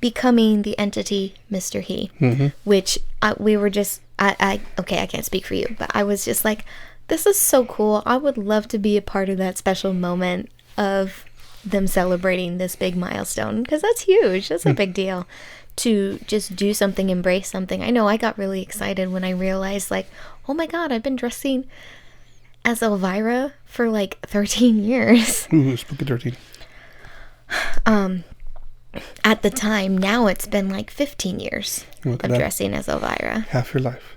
becoming the entity Mr. He. Mm-hmm. Which we were just, I can't speak for you, but I was just like, this is so cool. I would love to be a part of that special moment of them celebrating this big milestone, because that's huge. That's a big deal to just do something, embrace something. I know I got really excited when I realized, like, oh my God, I've been dressing as Elvira for like 13 years. Ooh, spooky 13. At the time, now it's been like 15 years of dressing as Elvira. Half your life.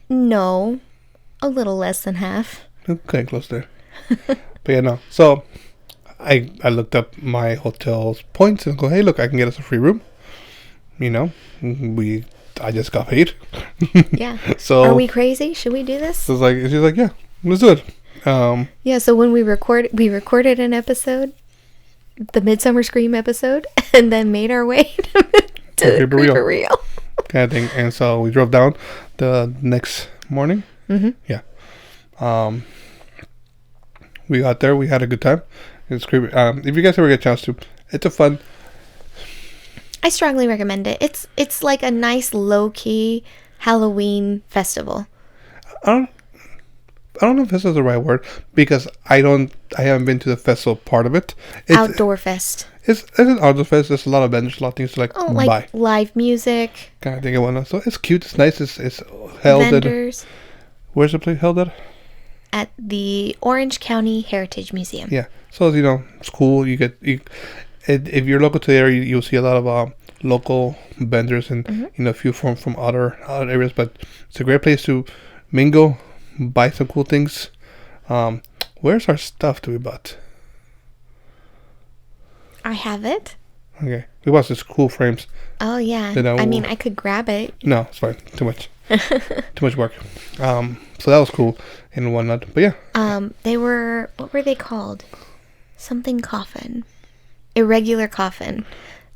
No, a little less than half. Okay, close there. But yeah, no. So, I looked up my hotel's points and go, hey, look, I can get us a free room. You know, I just got paid. Yeah. So are we crazy? Should we do this? So she's like, yeah, let's do it. Yeah. So when we recorded an episode, the Midsummer Scream episode, and then made our way to Creeper Rio. Kind of thing. And so we drove down the next morning. Mm-hmm. Yeah. We got there. We had a good time. It's creepy. If you guys ever get a chance to, it's a fun. I strongly recommend it. It's like a nice low key Halloween festival. I don't know if this is the right word because I haven't been to the festival part of it. It's Outdoor fest. It's an outdoor fest. There's a lot of vendors, a lot of things to like buy. Live music. Kind of thing and whatnot. So it's cute. It's nice. It's held vendors. Where's the place held at? At the Orange County Heritage Museum. Yeah. So it's cool. If you're local to the area, you'll see a lot of local vendors and a few from other areas. But it's a great place to mingle, buy some cool things. Where's our stuff that we bought? I have it. Okay, we bought these cool frames. Oh yeah. I could grab it. No, it's fine. Too much. Too much work. So that was cool and whatnot. But yeah. What were they called? Something coffin. Irregular coffin.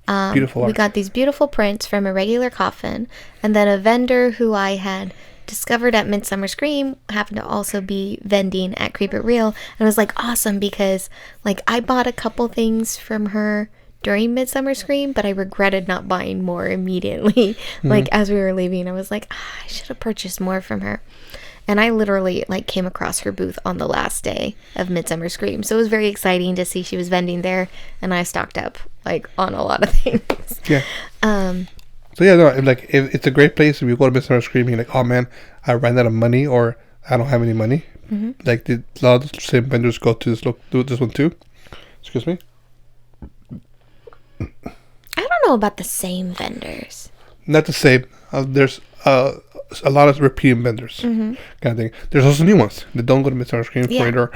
Beautiful art. We got these beautiful prints from Irregular Coffin, and then a vendor who I had discovered at Midsummer Scream happened to also be vending at Creep It Real, and it was like awesome because like I bought a couple things from her during Midsummer Scream, but I regretted not buying more immediately. Like as we were leaving, I was like, I should have purchased more from her. And I literally like came across her booth on the last day of Midsummer Scream. So it was very exciting to see she was vending there, and I stocked up like on a lot of things. Yeah. So yeah, no, like if it's a great place. If you go to Midsummer Scream, you're like, oh man, I ran out of money, or I don't have any money. Like a lot of the same vendors go to this one too. Excuse me. I don't know about the same vendors. Not the same. There's a lot of repeating vendors, kind of thing. There's also new ones that don't go to Midsummer Scream for it, or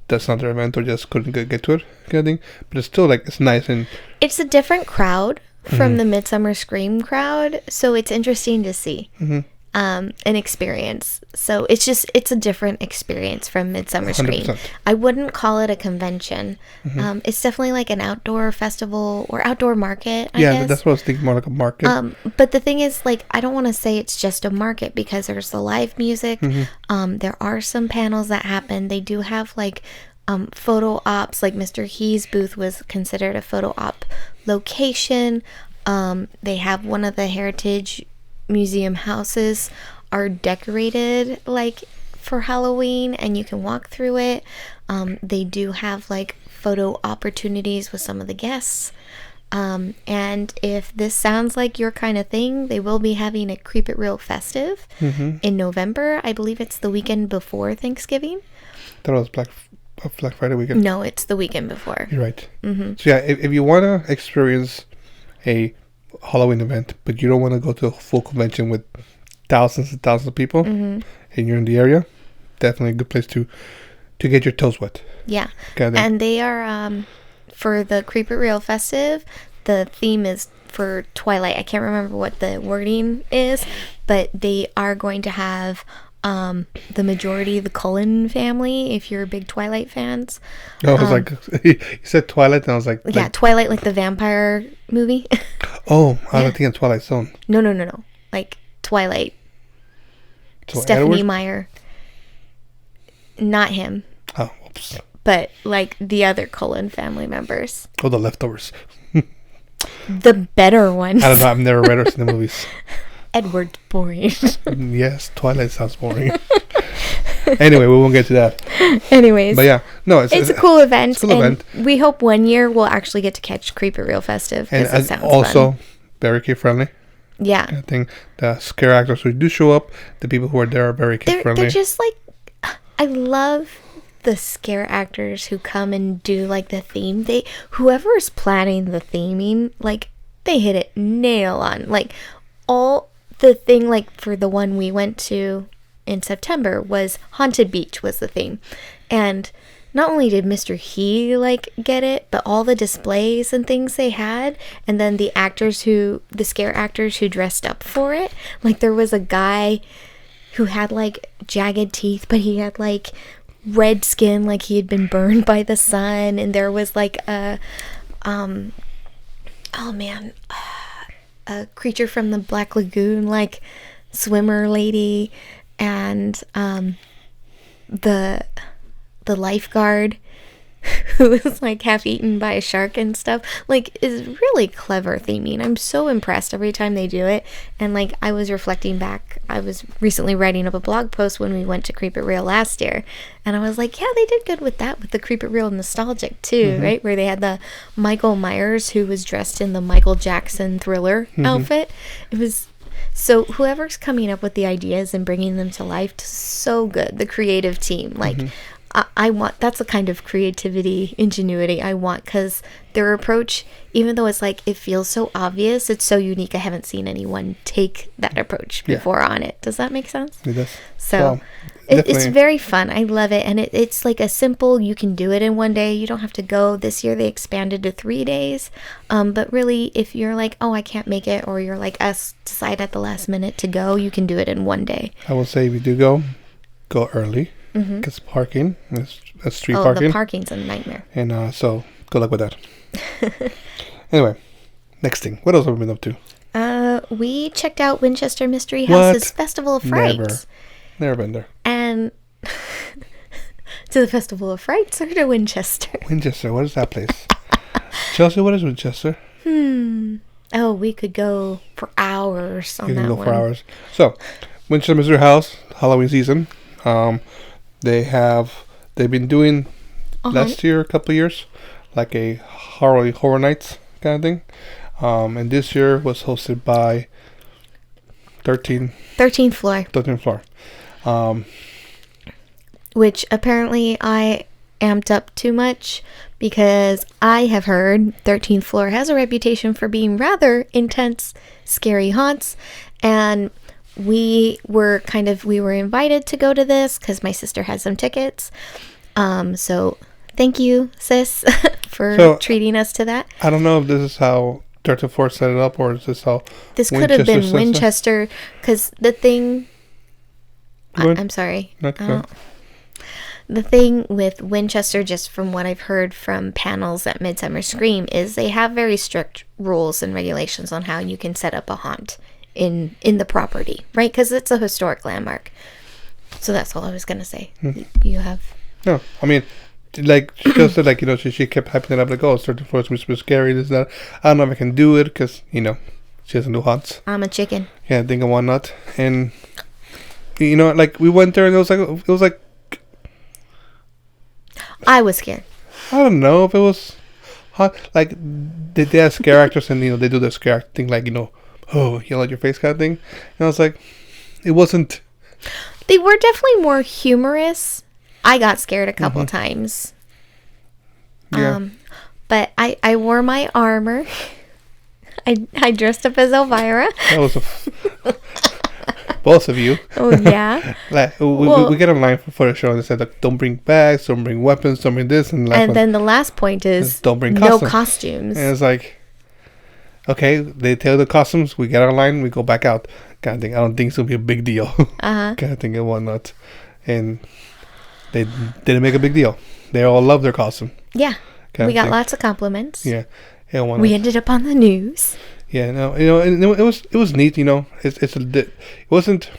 that's not their event, or just couldn't get to it, kind of thing. But it's still like it's nice and it's a different crowd from the Midsummer Scream crowd, so it's interesting to see an experience. So it's a different experience from Midsummer Scream. 100%. I wouldn't call it a convention. It's definitely like an outdoor festival or outdoor market, I guess. That's what I was thinking, more like a market. But the thing is, like, I don't want to say it's just a market because there's the live music. There are some panels that happen. They do have like photo ops, like Mr. He's booth was considered a photo op location. They have one of the Heritage Museum houses are decorated like for Halloween, and you can walk through it. They do have like photo opportunities with some of the guests. And if this sounds like your kind of thing, they will be having a Creep It Real festive in November. I believe it's the weekend before Thanksgiving. That was Black Friday weekend. No, it's the weekend before. You're right. So yeah, if you want to experience a Halloween event, but you don't want to go to a full convention with thousands and thousands of people, and you're in the area, definitely a good place to get your toes wet. Yeah. And they are, for the Creep It Real festive, the theme is for Twilight. I can't remember what the wording is, but they are going to have the majority of the Cullen family, if you're big Twilight fans. I was like, you said Twilight, and I was like... Yeah, Twilight, like the vampire movie. Oh, I was thinking Twilight Zone. No. Like Twilight. So Stephanie Edward? Meyer. Not him. Oh, oops. But like the other Cullen family members. Oh, the leftovers. The better ones. I don't know, I've never read or seen the movies. Edward's boring. Yes, Twilight sounds boring. Anyway, we won't get to that. Anyways. But yeah, no, it's a cool event. It's a cool event. We hope one year we'll actually get to catch Creep It Real festive. And it sounds also fun. very kid friendly. Yeah. I think the scare actors who do show up, the people who are there are very kid friendly. They're just like, I love the scare actors who come and do like the theme. Whoever is planning the theming, like they hit it nail on. Like all the thing, like for the one we went to in September was Haunted Beach was the theme. And not only did Mr. He like get it, but all the displays and things they had, and then the scare actors who dressed up for it. Like there was a guy who had like jagged teeth, but he had like red skin, like he had been burned by the sun. And there was like a creature from the Black Lagoon, like swimmer lady. and the lifeguard who was like half eaten by a shark and stuff, like, is really clever theming. I'm so impressed every time they do it. And like, I was reflecting back, I was recently writing up a blog post when we went to Creep It Real last year, and I was like, yeah, they did good with that, with the Creep It Real nostalgic too, right, where they had the Michael Myers who was dressed in the Michael Jackson Thriller outfit. It was so, whoever's coming up with the ideas and bringing them to life, so good. The creative team, like, I want, that's the kind of creativity, ingenuity I want, because their approach, even though it's like, it feels so obvious, it's so unique. I haven't seen anyone take that approach before on it. Does that make sense? It does. So, Well, it's very fun. I love it. And it's like a simple, you can do it in one day. You don't have to go. This year they expanded to 3 days. But really, if you're like, oh, I can't make it, or you're like us, decide at the last minute to go, you can do it in one day. I will say if you do go early. Because parking, it's street parking. The parking's a nightmare. And so, good luck with that. Anyway, next thing. What else have we been up to? We checked out Winchester Mystery House's Festival of Frights. Never been there. And to the Festival of Frights or to Winchester? Winchester, what is that place? Chelsea, what is Winchester? Oh, we could go for hours on that one. You can go for hours. So, Winchester Mystery House, Halloween season. They've been doing last year, a couple of years, like a horror nights kind of thing. And this year was hosted by 13th Floor. Which apparently I amped up too much, because I have heard 13th Floor has a reputation for being rather intense, scary haunts. And we were invited to go to this because my sister had some tickets. So thank you, sis, for treating us to that. I don't know if this is how 13th Floor set it up, or is this how this could have been Winchester, because the thing... I'm sorry. The thing with Winchester, just from what I've heard from panels at Midsummer Scream, is they have very strict rules and regulations on how you can set up a haunt in the property, right? Because it's a historic landmark. So that's all I was gonna say. You have... No, I mean, like, she just said, like, you know, she kept hyping it up, like, oh, 13th Floor is super scary, this, that. I don't know if I can do it, because, you know, she doesn't do haunts. I'm a chicken. Yeah, I think I want not. And, you know, like, we went there, and it was like... I was scared. I don't know if it was hot. Like, they have scare actors, and, you know, they do the scare act thing, like, you know, oh, yell at your face kind of thing. And I was like, it wasn't... They were definitely more humorous. I got scared a couple times. Yeah. But I wore my armor. I dressed up as Elvira. That was both of you. Oh, yeah. Like, we get online for the show, and they said, like, don't bring bags, don't bring weapons, don't bring this. And then the last point is don't bring no costumes. And it's like... Okay, they tell the costumes, we get our line, we go back out. Kind of thing. I don't think it's going to be a big deal. Kind of thing and whatnot. And they didn't make a big deal. They all love their costume. Yeah. We got lots of compliments. Yeah. We ended up on the news. Yeah, no, you know, and it was neat, you know. It wasn't...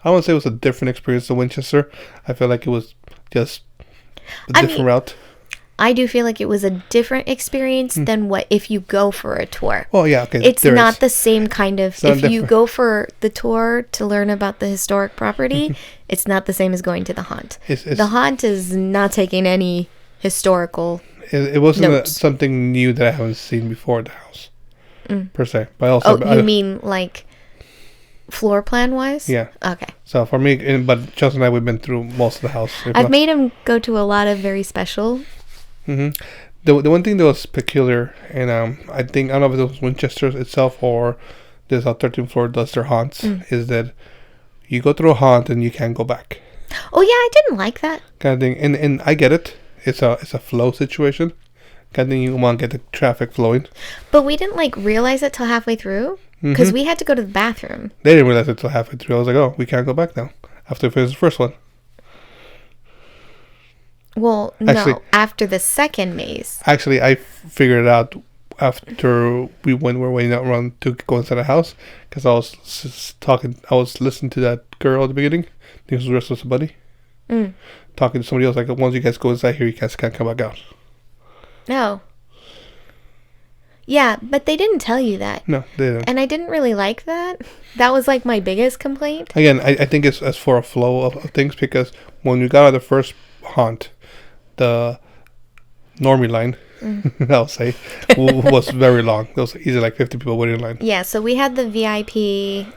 I won't say it was a different experience to Winchester. I feel like it was just a different route. I do feel like it was a different experience than what if you go for a tour. Oh, yeah, okay. It's not the same kind of... If you go for the tour to learn about the historic property, it's not the same as going to the haunt. The haunt is not taking any historical It wasn't notes. something new that I haven't seen before at the house, per se. But also, you mean like floor plan wise? Yeah. Okay. So for me, but Chelsea and I, we've been through most of the house. I've made him go to a lot of very special... The one thing that was peculiar, and I don't know if it was Winchester itself or this how 13th Floor does their haunts, is that you go through a haunt and you can't go back. Oh yeah, I didn't like that kind of thing, and I get it. It's a flow situation. Kind of thing, you want to get the traffic flowing. But we didn't like realize it till halfway through because we had to go to the bathroom. They didn't realize it till halfway through. I was like, oh, we can't go back now after we finished the first one. Well, actually, no, after the second maze. Actually, I figured it out after we were waiting around to go inside the house, because I was listening to that girl at the beginning. I think it was dressed as a bunny. Talking to somebody else, like, once you guys go inside here, you guys can't come back out. No. Yeah, but they didn't tell you that. No, they didn't. And I didn't really like that. That was like my biggest complaint. Again, I think it's as for a flow of things, because when we got out of the first haunt, the normie line, I'll say, was very long. There was easily like 50 people waiting in line. Yeah, so we had the VIP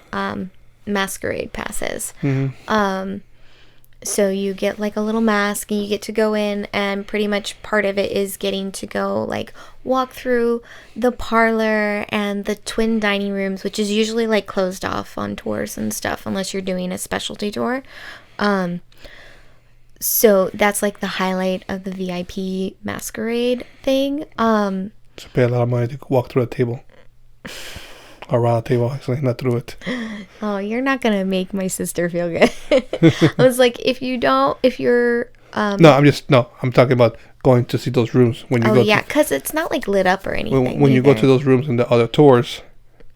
masquerade passes. So you get like a little mask and you get to go in, and pretty much part of it is getting to go like walk through the parlor and the twin dining rooms, which is usually like closed off on tours and stuff unless you're doing a specialty tour. So that's like the highlight of the VIP masquerade thing. So pay a lot of money to walk through a table. Around a table, actually, not through it. Oh, you're not gonna make my sister feel good. I was like, if you're I'm talking about going to see those rooms when you go. Oh yeah, because it's not like lit up or anything. When you go to those rooms in the other tours,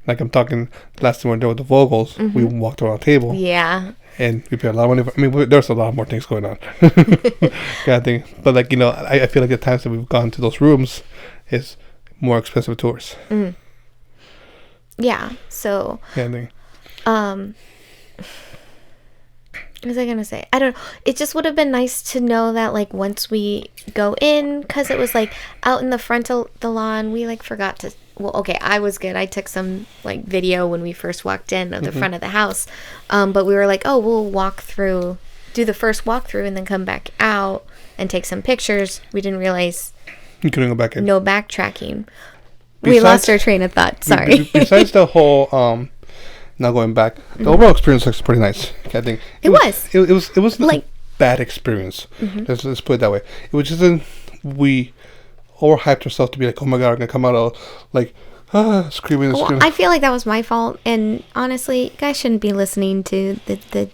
like I'm talking last time we were there with the Vogels, we walked around a table. Yeah. And we paid a lot of money. I mean, there's a lot more things going on. Kind of thing. But like, I feel like the times that we've gone to those rooms is more expensive tours. Yeah, so What was I gonna say? I don't know. It just would have been nice to know that like once we go in, because it was like out in the front of the lawn, we like forgot to, well, okay, I was good. I took some like video when we first walked in of the front of the house, but we were like, oh, we'll do the first walkthrough and then come back out and take some pictures. We didn't realize you couldn't go back in. No backtracking. We lost our train of thought. Sorry. Besides the whole not going back, the overall experience looks pretty nice. I think it was like a bad experience. Let's put it that way. It was just we overhyped ourselves to be like, oh my god, I'm gonna come out all like screaming and screaming. I feel like that was my fault, and honestly, you guys shouldn't be listening to the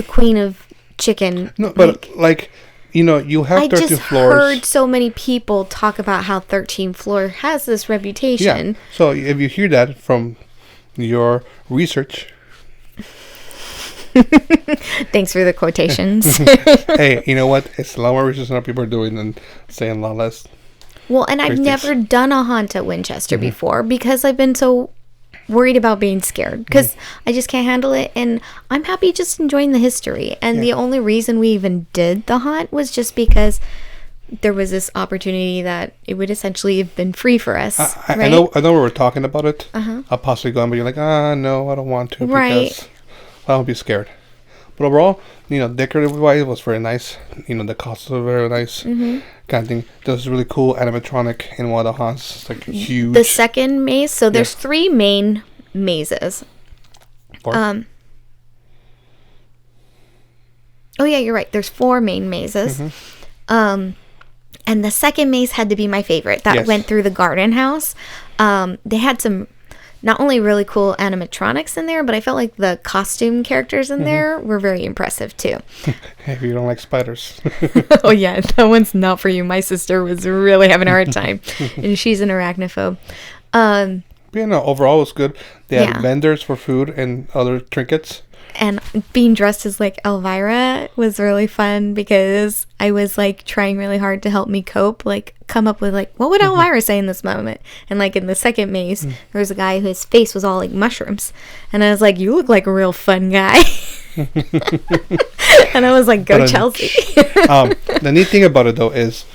Queen of Chicken. No, but like. You have 13 floors. I heard so many people talk about how 13th floor has this reputation. Yeah. So if you hear that from your research. Thanks for the quotations. Hey, you know what? It's a lot more research than what people are doing than saying a lot less. Well, and I've never done a haunt at Winchester before because I've been so worried about being scared because I just can't handle it, and I'm happy just enjoying the history. And the only reason we even did the haunt was just because there was this opportunity that it would essentially have been free for us. I know we were talking about it. I'll possibly go on, but you're like, no, I don't want to because I don't be scared. But overall, decorative wise, it was very nice. The costumes were very nice. Kind of thing. There was really cool animatronic in one of the haunts. It's like huge. The second maze. So there's 3 main mazes. 4. Oh yeah, you're right. There's 4 main mazes. And the second maze had to be my favorite. That went through the garden house. They had some not only really cool animatronics in there, but I felt like the costume characters in there were very impressive too. If you don't like spiders. Oh yeah, that one's not for you. My sister was really having a hard time, and she's an arachnophobe. Overall it was good. They had vendors for food and other trinkets. And being dressed as like Elvira was really fun because I was like trying really hard to help me cope, like come up with like, what would Elvira say in this moment? And like in the second maze, there was a guy whose face was all like mushrooms. And I was like, you look like a real fun guy. And I was like, go Chelsea. The neat thing about it though is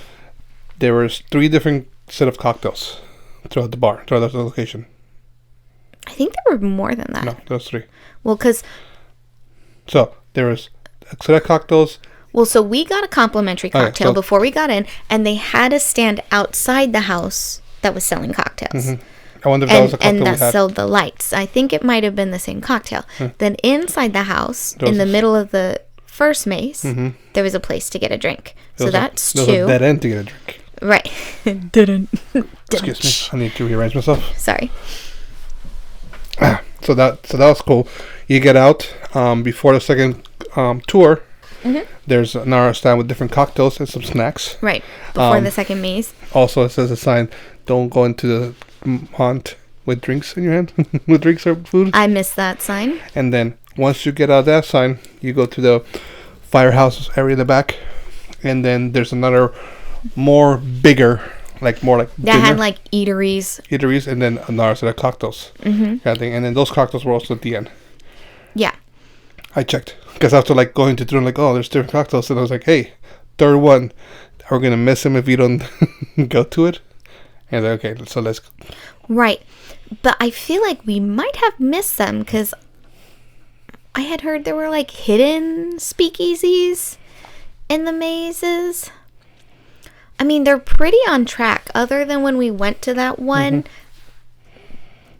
there was 3 different set of cocktails throughout the bar, throughout the location. I think there were more than that. No, there was 3. Well, because... So, there was a set of cocktails. Well, so we got a complimentary cocktail before we got in, and they had a stand outside the house that was selling cocktails. I wonder if that was a cocktail and that sold the lights. I think it might have been the same cocktail. Then inside the house, in the middle of the first maze, there was a place to get a drink. So that's 2. There was a dead end to get a drink. Right. Didn't. Excuse me. I need to rearrange myself. Sorry. So that was cool. You get out before the second tour. There's another stand with different cocktails and some snacks. Right. Before the second maze. Also, it says a sign, don't go into the haunt with drinks in your hand, with drinks or food. I missed that sign. And then once you get out of that sign, you go to the firehouse area in the back, and then there's another bigger, like that dinner, had like eateries, and then another set of cocktails, kind of thing. And then those cocktails were also at the end. Yeah. I checked because after like going to like, oh, there's different cocktails, and I was like, hey, third one, are we gonna miss him if you don't go to it? And like, okay, so let's go. Right, but I feel like we might have missed them because I had heard there were like hidden speakeasies in the mazes. I mean, they're pretty on track, other than when we went to that one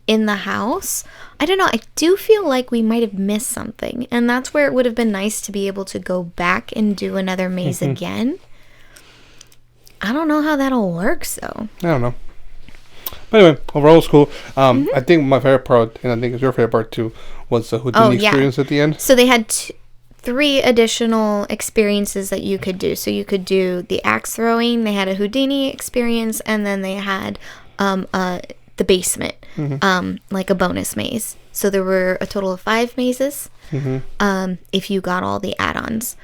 in the house. I don't know. I do feel like we might have missed something. And that's where it would have been nice to be able to go back and do another maze again. I don't know how that'll work, so. I don't know. But anyway, overall it was cool. I think my favorite part, and I think it's your favorite part too, was the Houdini experience at the end. So they had 3 additional experiences that you could do. So you could do the axe throwing, they had a Houdini experience, and then they had the basement, like a bonus maze. So there were a total of 5 mazes if you got all the add-ons.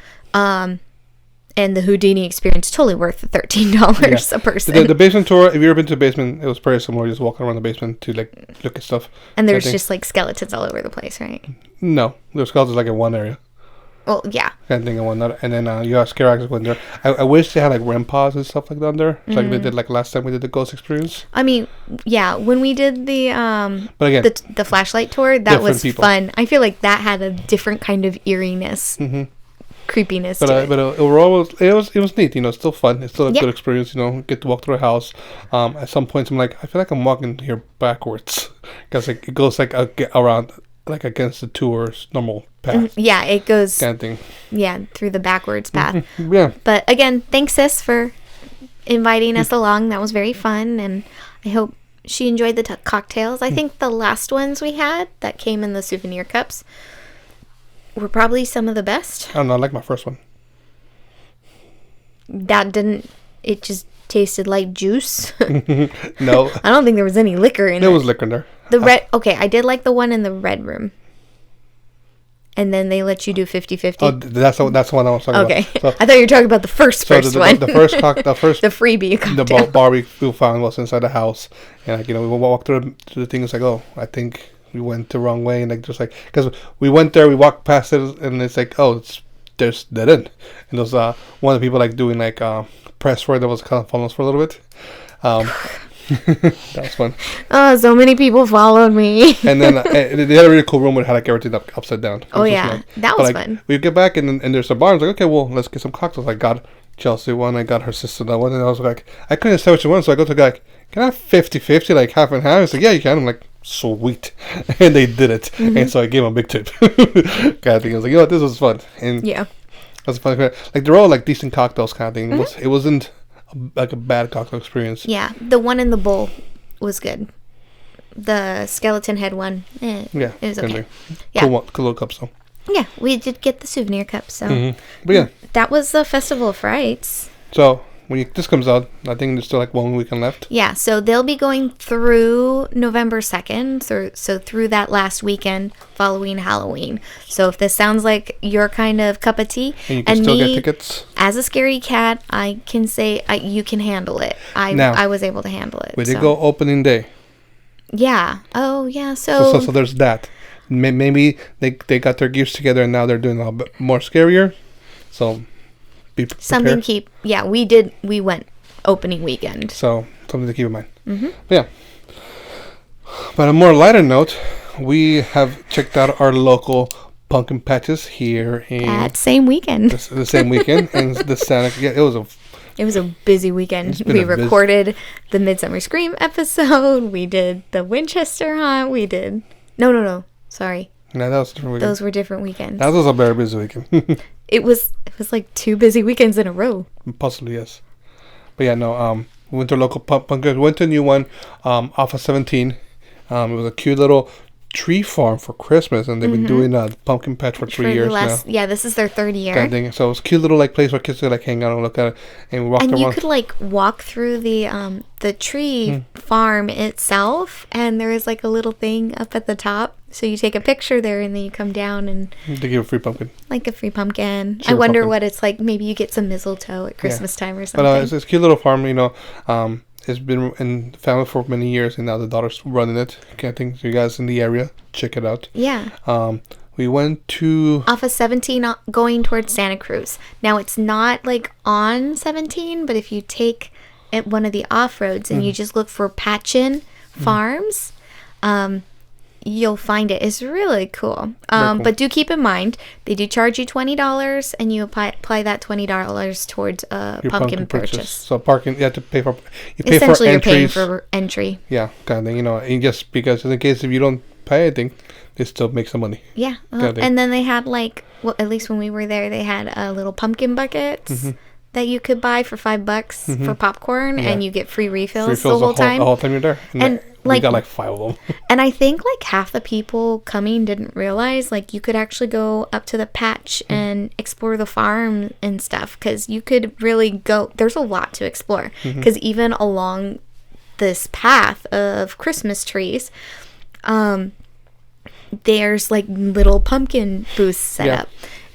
And the Houdini experience, totally worth the $13 a person. The basement tour, if you've ever been to the basement, it was very similar. Just walking around the basement to like look at stuff. And there's just like skeletons all over the place, right? No, there's skeletons like in one area. Well, yeah. Kind of thing in one, and then you have scare actors going there. I wish they had like REM pods and stuff like that there, so like they did like last time we did the ghost experience. I mean, yeah, when we did the but again, the flashlight tour, that was people. fun. I feel like that had a different kind of eeriness, creepiness. But overall, it was neat. You know, still fun. It's still a good experience. You know, get to walk through a house. At some points, I'm like, I feel like I'm walking here backwards because like, it goes like around. Like against the tour's normal path. Yeah, it goes kind of thing. Yeah, through the backwards path. Yeah. But again, thanks sis for inviting us along. That was very fun, and I hope she enjoyed the cocktails. I think the last ones we had that came in the souvenir cups were probably some of the best. I don't know. I like my first one. That didn't. It just tasted like juice. No. I don't think there was any liquor in it. There was liquor in there. The red, okay, I did like the one in the red room. And then they let you do 50-50. Oh, that's the one I was talking about. Okay. So, I thought you were talking about the first one. The first the freebie cocktail. The bar we found was inside the house. And like, you know, we walked through the thing. It's like, oh, I think we went the wrong way. And like, just like, because we went there, we walked past it, and it's like, oh, there's dead end. And there was one of the people like doing like press for it that was kind of following us for a little bit. That was fun. Oh, so many people followed me. And then they had a really cool room where it had like everything upside down. Oh yeah, that was fun. We get back and there's a bar. I was like, okay, well, let's get some cocktails. I got Chelsea one, I got her sister that one, and I was like, I couldn't say what you want, so I go to the guy, like, can I have 50-50, like half and half? He's like, yeah, you can. I'm like, sweet. And they did it. And so I gave him a big tip. Kind of thing. I was like, you know what, this was fun. And yeah, that was fun. Like they're all like decent cocktails kind of thing. It wasn't like a bad cocktail experience. Yeah, the one in the bowl was good. The skeleton head one, yeah, it was okay. Yeah, cool little cups though. Yeah, we did get the souvenir cups. So, but yeah, that was the Festival of Rites. So when this comes out, I think there's still like 1 weekend left. Yeah, so they'll be going through November 2nd, so through that last weekend following Halloween. So if this sounds like your kind of cup of tea, and you can still get tickets. As a scaredy cat, I can say you can handle it. I was able to handle it. We did go opening day. Yeah. Oh, yeah. So there's that. Maybe they got their gears together and now they're doing a little bit more scarier. So be prepared. Something we went opening weekend. So something to keep in mind. Yeah. But on a more lighter note, we have checked out our local pumpkin patches here in that same weekend. The same weekend, and the Santa. Yeah, it was a busy weekend. We recorded the Midsummer Scream episode. We did the Winchester hunt. We did no. Sorry. No, that was a different weekend. Those were different weekends. That was a very busy weekend. It was like 2 busy weekends in a row. Possibly, yes. But yeah, no. We went to a local pumpkin. We went to a new one off of 17. It was a cute little tree farm for Christmas, and they've been doing a pumpkin patch for 3 years now. Yeah, this is their third year. Kind of thing. So it's a cute little like place where kids could like hang out and look at it, and we walked around. And you could like walk through the tree farm itself, and there is like a little thing up at the top. So you take a picture there, and then you come down and they give a free pumpkin. Like a free pumpkin. I wonder what it's like. Maybe you get some mistletoe at Christmas time or something. But it's a cute little farm, you know. It's been in the family for many years, and now the daughter's running it. I think so you guys in the area, check it out. Yeah. We went to... Off of 17 going towards Santa Cruz. Now, it's not like on 17, but if you take one of the off-roads and you just look for Patchen Farms, you'll find it. It's really cool. Cool. But do keep in mind, they do charge you $20, and you apply that $20 towards a pumpkin purchase. So parking, you have to pay for... Essentially, you're paying for entry. Yeah, kind of thing. You know, and just because in case if you don't pay anything, they still make some money. Yeah. And then they had like, well, at least when we were there, they had little pumpkin buckets that you could buy for $5 for popcorn, and you get free refills the whole time. The whole time you're there. And we got like 5 of them. And I think like half the people coming didn't realize like you could actually go up to the patch and explore the farm and stuff, because you could really go. There's a lot to explore, because even along this path of Christmas trees, there's like little pumpkin booths set up.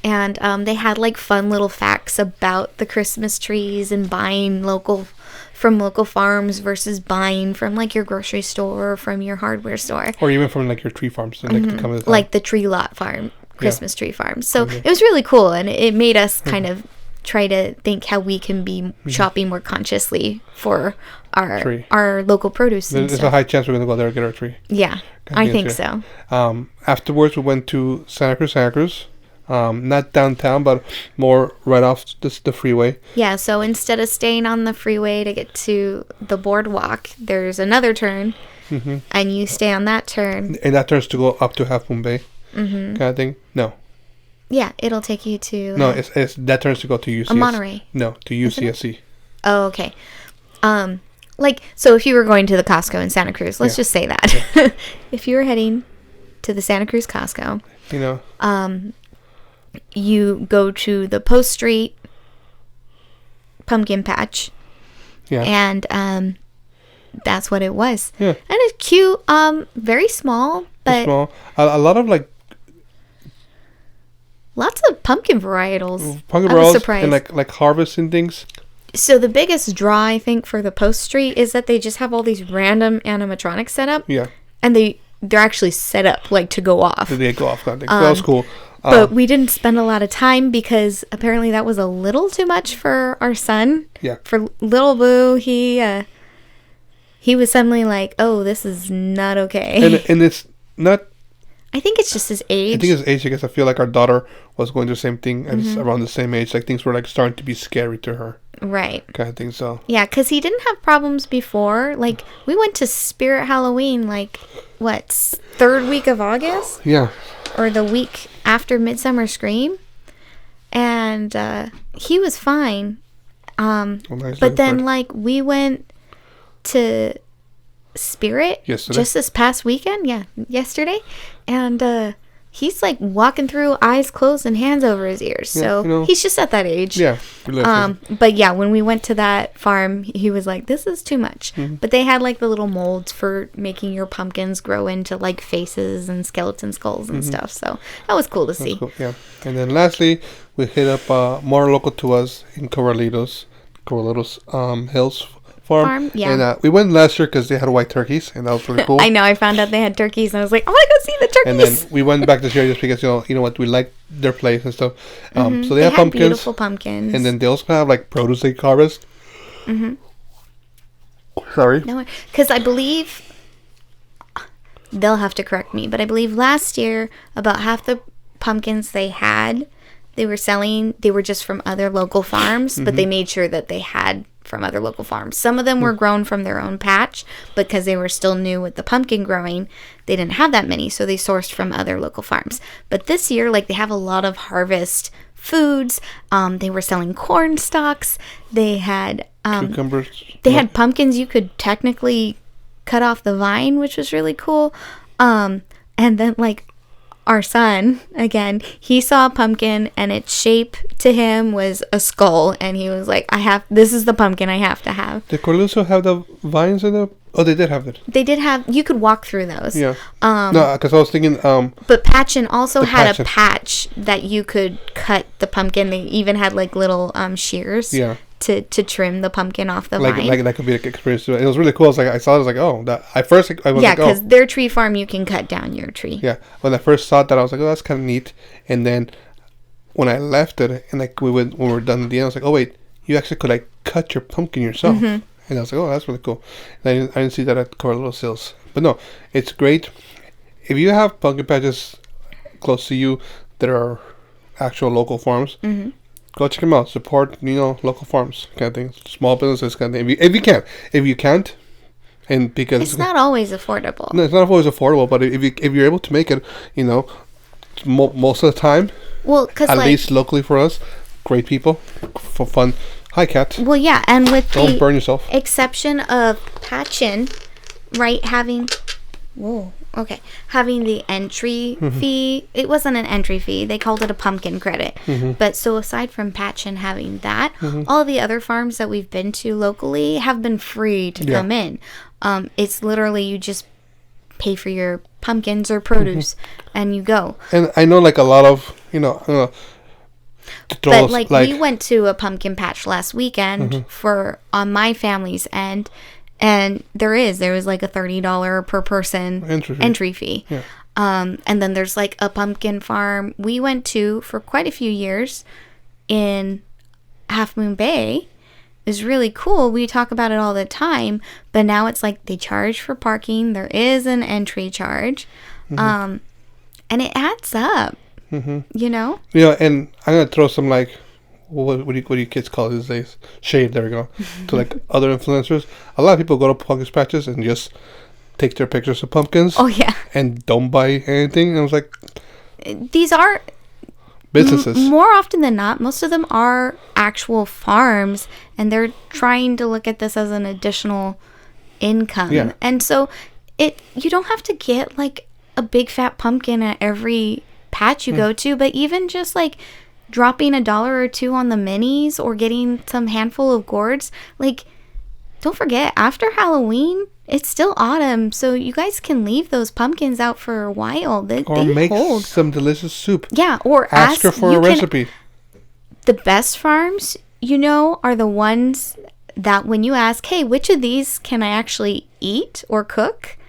And they had like fun little facts about the Christmas trees and buying from local farms versus buying from like your grocery store or from your hardware store. Or even from like your tree farms. Like the tree lot farm, Christmas tree farm. So it was really cool, and it made us kind of try to think how we can be shopping more consciously for our local produce. There's a high chance we're going to go there and get our tree. Yeah, I think so. Afterwards, we went to Santa Cruz. Not downtown, but more right off the freeway. Yeah, so instead of staying on the freeway to get to the boardwalk, there's another turn, and you stay on that turn. And that turns to go up to Half Moon Bay, kind of thing? No. Yeah, it'll take you to... No, it's that turns to go to UCSC. Monterey. No, to UCSC. Oh, okay. So if you were going to the Costco in Santa Cruz, let's just say that. Yeah. If you were heading to the Santa Cruz Costco, you know... you go to the Post Street pumpkin patch. Yeah. And that's what it was. Yeah. And it's cute. Very small, but small. A lot of like lots of pumpkin varietals. Pumpkin varietals and like harvesting things. So the biggest draw I think for the Post Street is that they just have all these random animatronics set up. Yeah. And they're actually set up like to go off. They go off kind of thing. That was cool. But we didn't spend a lot of time because apparently that was a little too much for our son. Yeah. For little Boo, he was suddenly like, "Oh, this is not okay." And it's not. I think it's just his age. I think it's age because I feel like our daughter was going through the same thing and it's around the same age. Like things were like starting to be scary to her. Right. Kind of thing. So. Yeah, because he didn't have problems before. Like we went to Spirit Halloween, like what, third week of August? Yeah. Or the week after Midsummer Scream, and he was fine. But then like we went to Spirit just this past weekend, yesterday, and he's like walking through eyes closed and hands over his ears. So he's just at that age. Yeah. But yeah, when we went to that farm, he was like, "This is too much." But they had like the little molds for making your pumpkins grow into like faces and skeleton skulls and stuff. So that was cool to see. Cool. Yeah. And then lastly, we hit up more local to us in Corralitos Hills farm. Yeah. And we went last year because they had white turkeys, and that was really cool. I know. I found out they had turkeys, and I was like, I want to go see the turkeys. And then we went back this year just because you know what, we like their place and stuff. So they have pumpkins, beautiful pumpkins, and then they also have like produce they harvest. Sorry. No, because I believe they'll have to correct me, but I believe last year about half the pumpkins they were selling. They were just from other local farms, but they made sure that they had from other local farms. Some of them were grown from their own patch because they were still new with the pumpkin growing. They didn't have that many, so they sourced from other local farms. But this year, like, they have a lot of harvest foods. They were selling corn stalks. They had cucumbers. They had pumpkins you could technically cut off the vine, which was really cool. And then, like, our son, again, he saw a pumpkin, and its shape to him was a skull, and he was like, this is the pumpkin I have to have. Did Corluso have the vines in the... Oh, they did have it. They did have... You could walk through those. Yeah. No, because I was thinking... But Patchen also had a patch that you could cut the pumpkin. They even had, like, little shears. Yeah. To trim the pumpkin off the vine. Like that could be like experience. It was really cool. I saw it, I was like, oh, that. At first, I was like, oh. Because their tree farm, you can cut down your tree. Yeah. When I first saw that, I was like, oh, that's kind of neat. And then when I left it, and like when we were done at the end, I was like, oh wait, you actually could like cut your pumpkin yourself. And I was like, oh, that's really cool. And I didn't see that at Coralito Sales. But no, it's great. If you have pumpkin patches close to you that are actual local farms. Go check them out. Support, local farms kind of thing. Small businesses kind of thing. If you can. If you can't, and because... It's not always affordable. No, it's not always affordable, but if you're able to make it, most of the time, well, cause at least locally for us, great people, for fun. Hi, Kat. Well, yeah, and with Don't burn yourself. Exception of Patchen, right, having the entry fee. It wasn't an entry fee. They called it a pumpkin credit. But so aside from Patchen having that, all the other farms that we've been to locally have been free to come in. It's literally you just pay for your pumpkins or produce and you go. And I know like a lot of, but like we went to a pumpkin patch last weekend on my family's end. And there was like a $30 per person entry fee. Yeah. And then there's like a pumpkin farm we went to for quite a few years in Half Moon Bay. It's really cool. We talk about it all the time, but now it's like they charge for parking. There is an entry charge. And it adds up. Yeah, and I'm going to throw some like... What do you kids call it these days? Shade, there we go. To like other influencers. A lot of people go to pumpkin patches and just take their pictures of pumpkins. Oh, yeah. And don't buy anything. And I was like... These are... businesses. More often than not, most of them are actual farms. And they're trying to look at this as an additional income. Yeah. And so you don't have to get like a big fat pumpkin at every patch you go to. But even just like... dropping $1 or $2 on the minis or getting some handful of gourds, like, don't forget, after Halloween, it's still autumn, so you guys can leave those pumpkins out for a while. They make hold some delicious soup. Yeah, or ask her for a recipe. The best farms, are the ones that when you ask, hey, which of these can I actually eat or cook?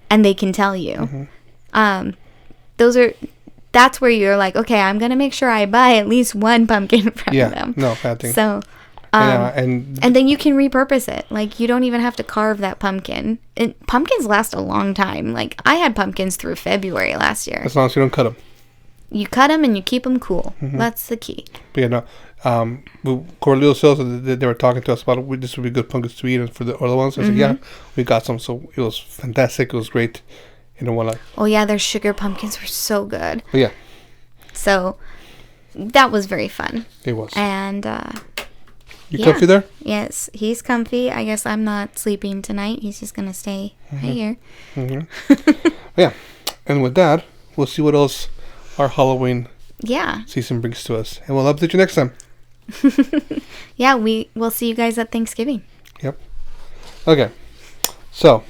And they can tell you. That's where you're like, okay, I'm going to make sure I buy at least one pumpkin from them. No, bad thing. So, and then you can repurpose it. Like, you don't even have to carve that pumpkin. Pumpkins last a long time. Like, I had pumpkins through February last year. As long as you don't cut them. You cut them and you keep them cool. That's the key. But Coralito Sales, they were talking to us about this would be good pumpkins to eat and for the other ones. I said, yeah, we got some. So it was fantastic. It was great. Oh yeah, their sugar pumpkins were so good. Yeah. So that was very fun. It was. And you comfy there? Yes, he's comfy. I guess I'm not sleeping tonight. He's just gonna stay right here. Yeah. And with that, we'll see what else our Halloween season brings to us, and we'll update you next time. Yeah, we'll see you guys at Thanksgiving. Yep. Okay. So.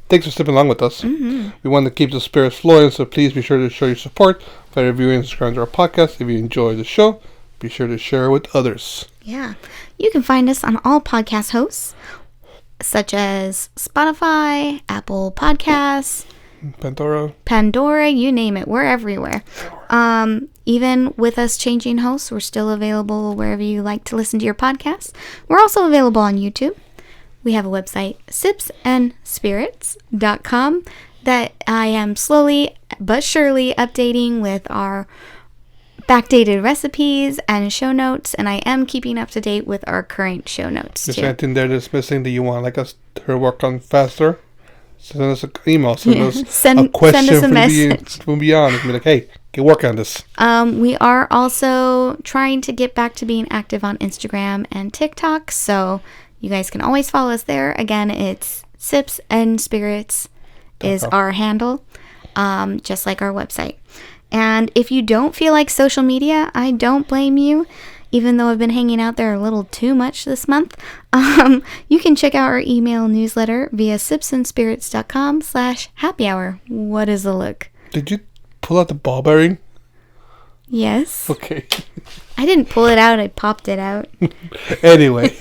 Thanks for sticking along with us. We want to keep the spirits flowing, so please be sure to show your support by reviewing and subscribing to our podcast. If you enjoy the show, be sure to share with others. Yeah. You can find us on all podcast hosts, such as Spotify, Apple Podcasts, Pandora, you name it. We're everywhere. Even with us changing hosts, we're still available wherever you like to listen to your podcasts. We're also available on YouTube. We have a website, sipsandspirits.com, that I am slowly but surely updating with our backdated recipes and show notes, and I am keeping up to date with our current show notes, too. Is there anything there that's missing that you want us to work on faster? Send us an email. Send us a question send us a message. From beyond. And be like, hey, get working on this. We are also trying to get back to being active on Instagram and TikTok, so... you guys can always follow us there. Again, it's Sips and Spirits is our handle. just like our website. And if you don't feel like social media, I don't blame you. Even though I've been hanging out there a little too much this month, you can check out our email newsletter via sipsandspirits.com/happy hour. What is the look? Did you pull out the ball bearing? Yes. Okay. I didn't pull it out. I popped it out. Anyway,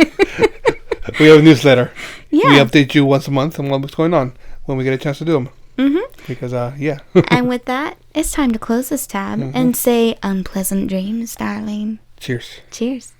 we have a newsletter. Yeah. We update you once a month on what's going on when we get a chance to do them. Mm-hmm. Because, yeah. And with that, it's time to close this tab and say unpleasant dreams, darling. Cheers. Cheers.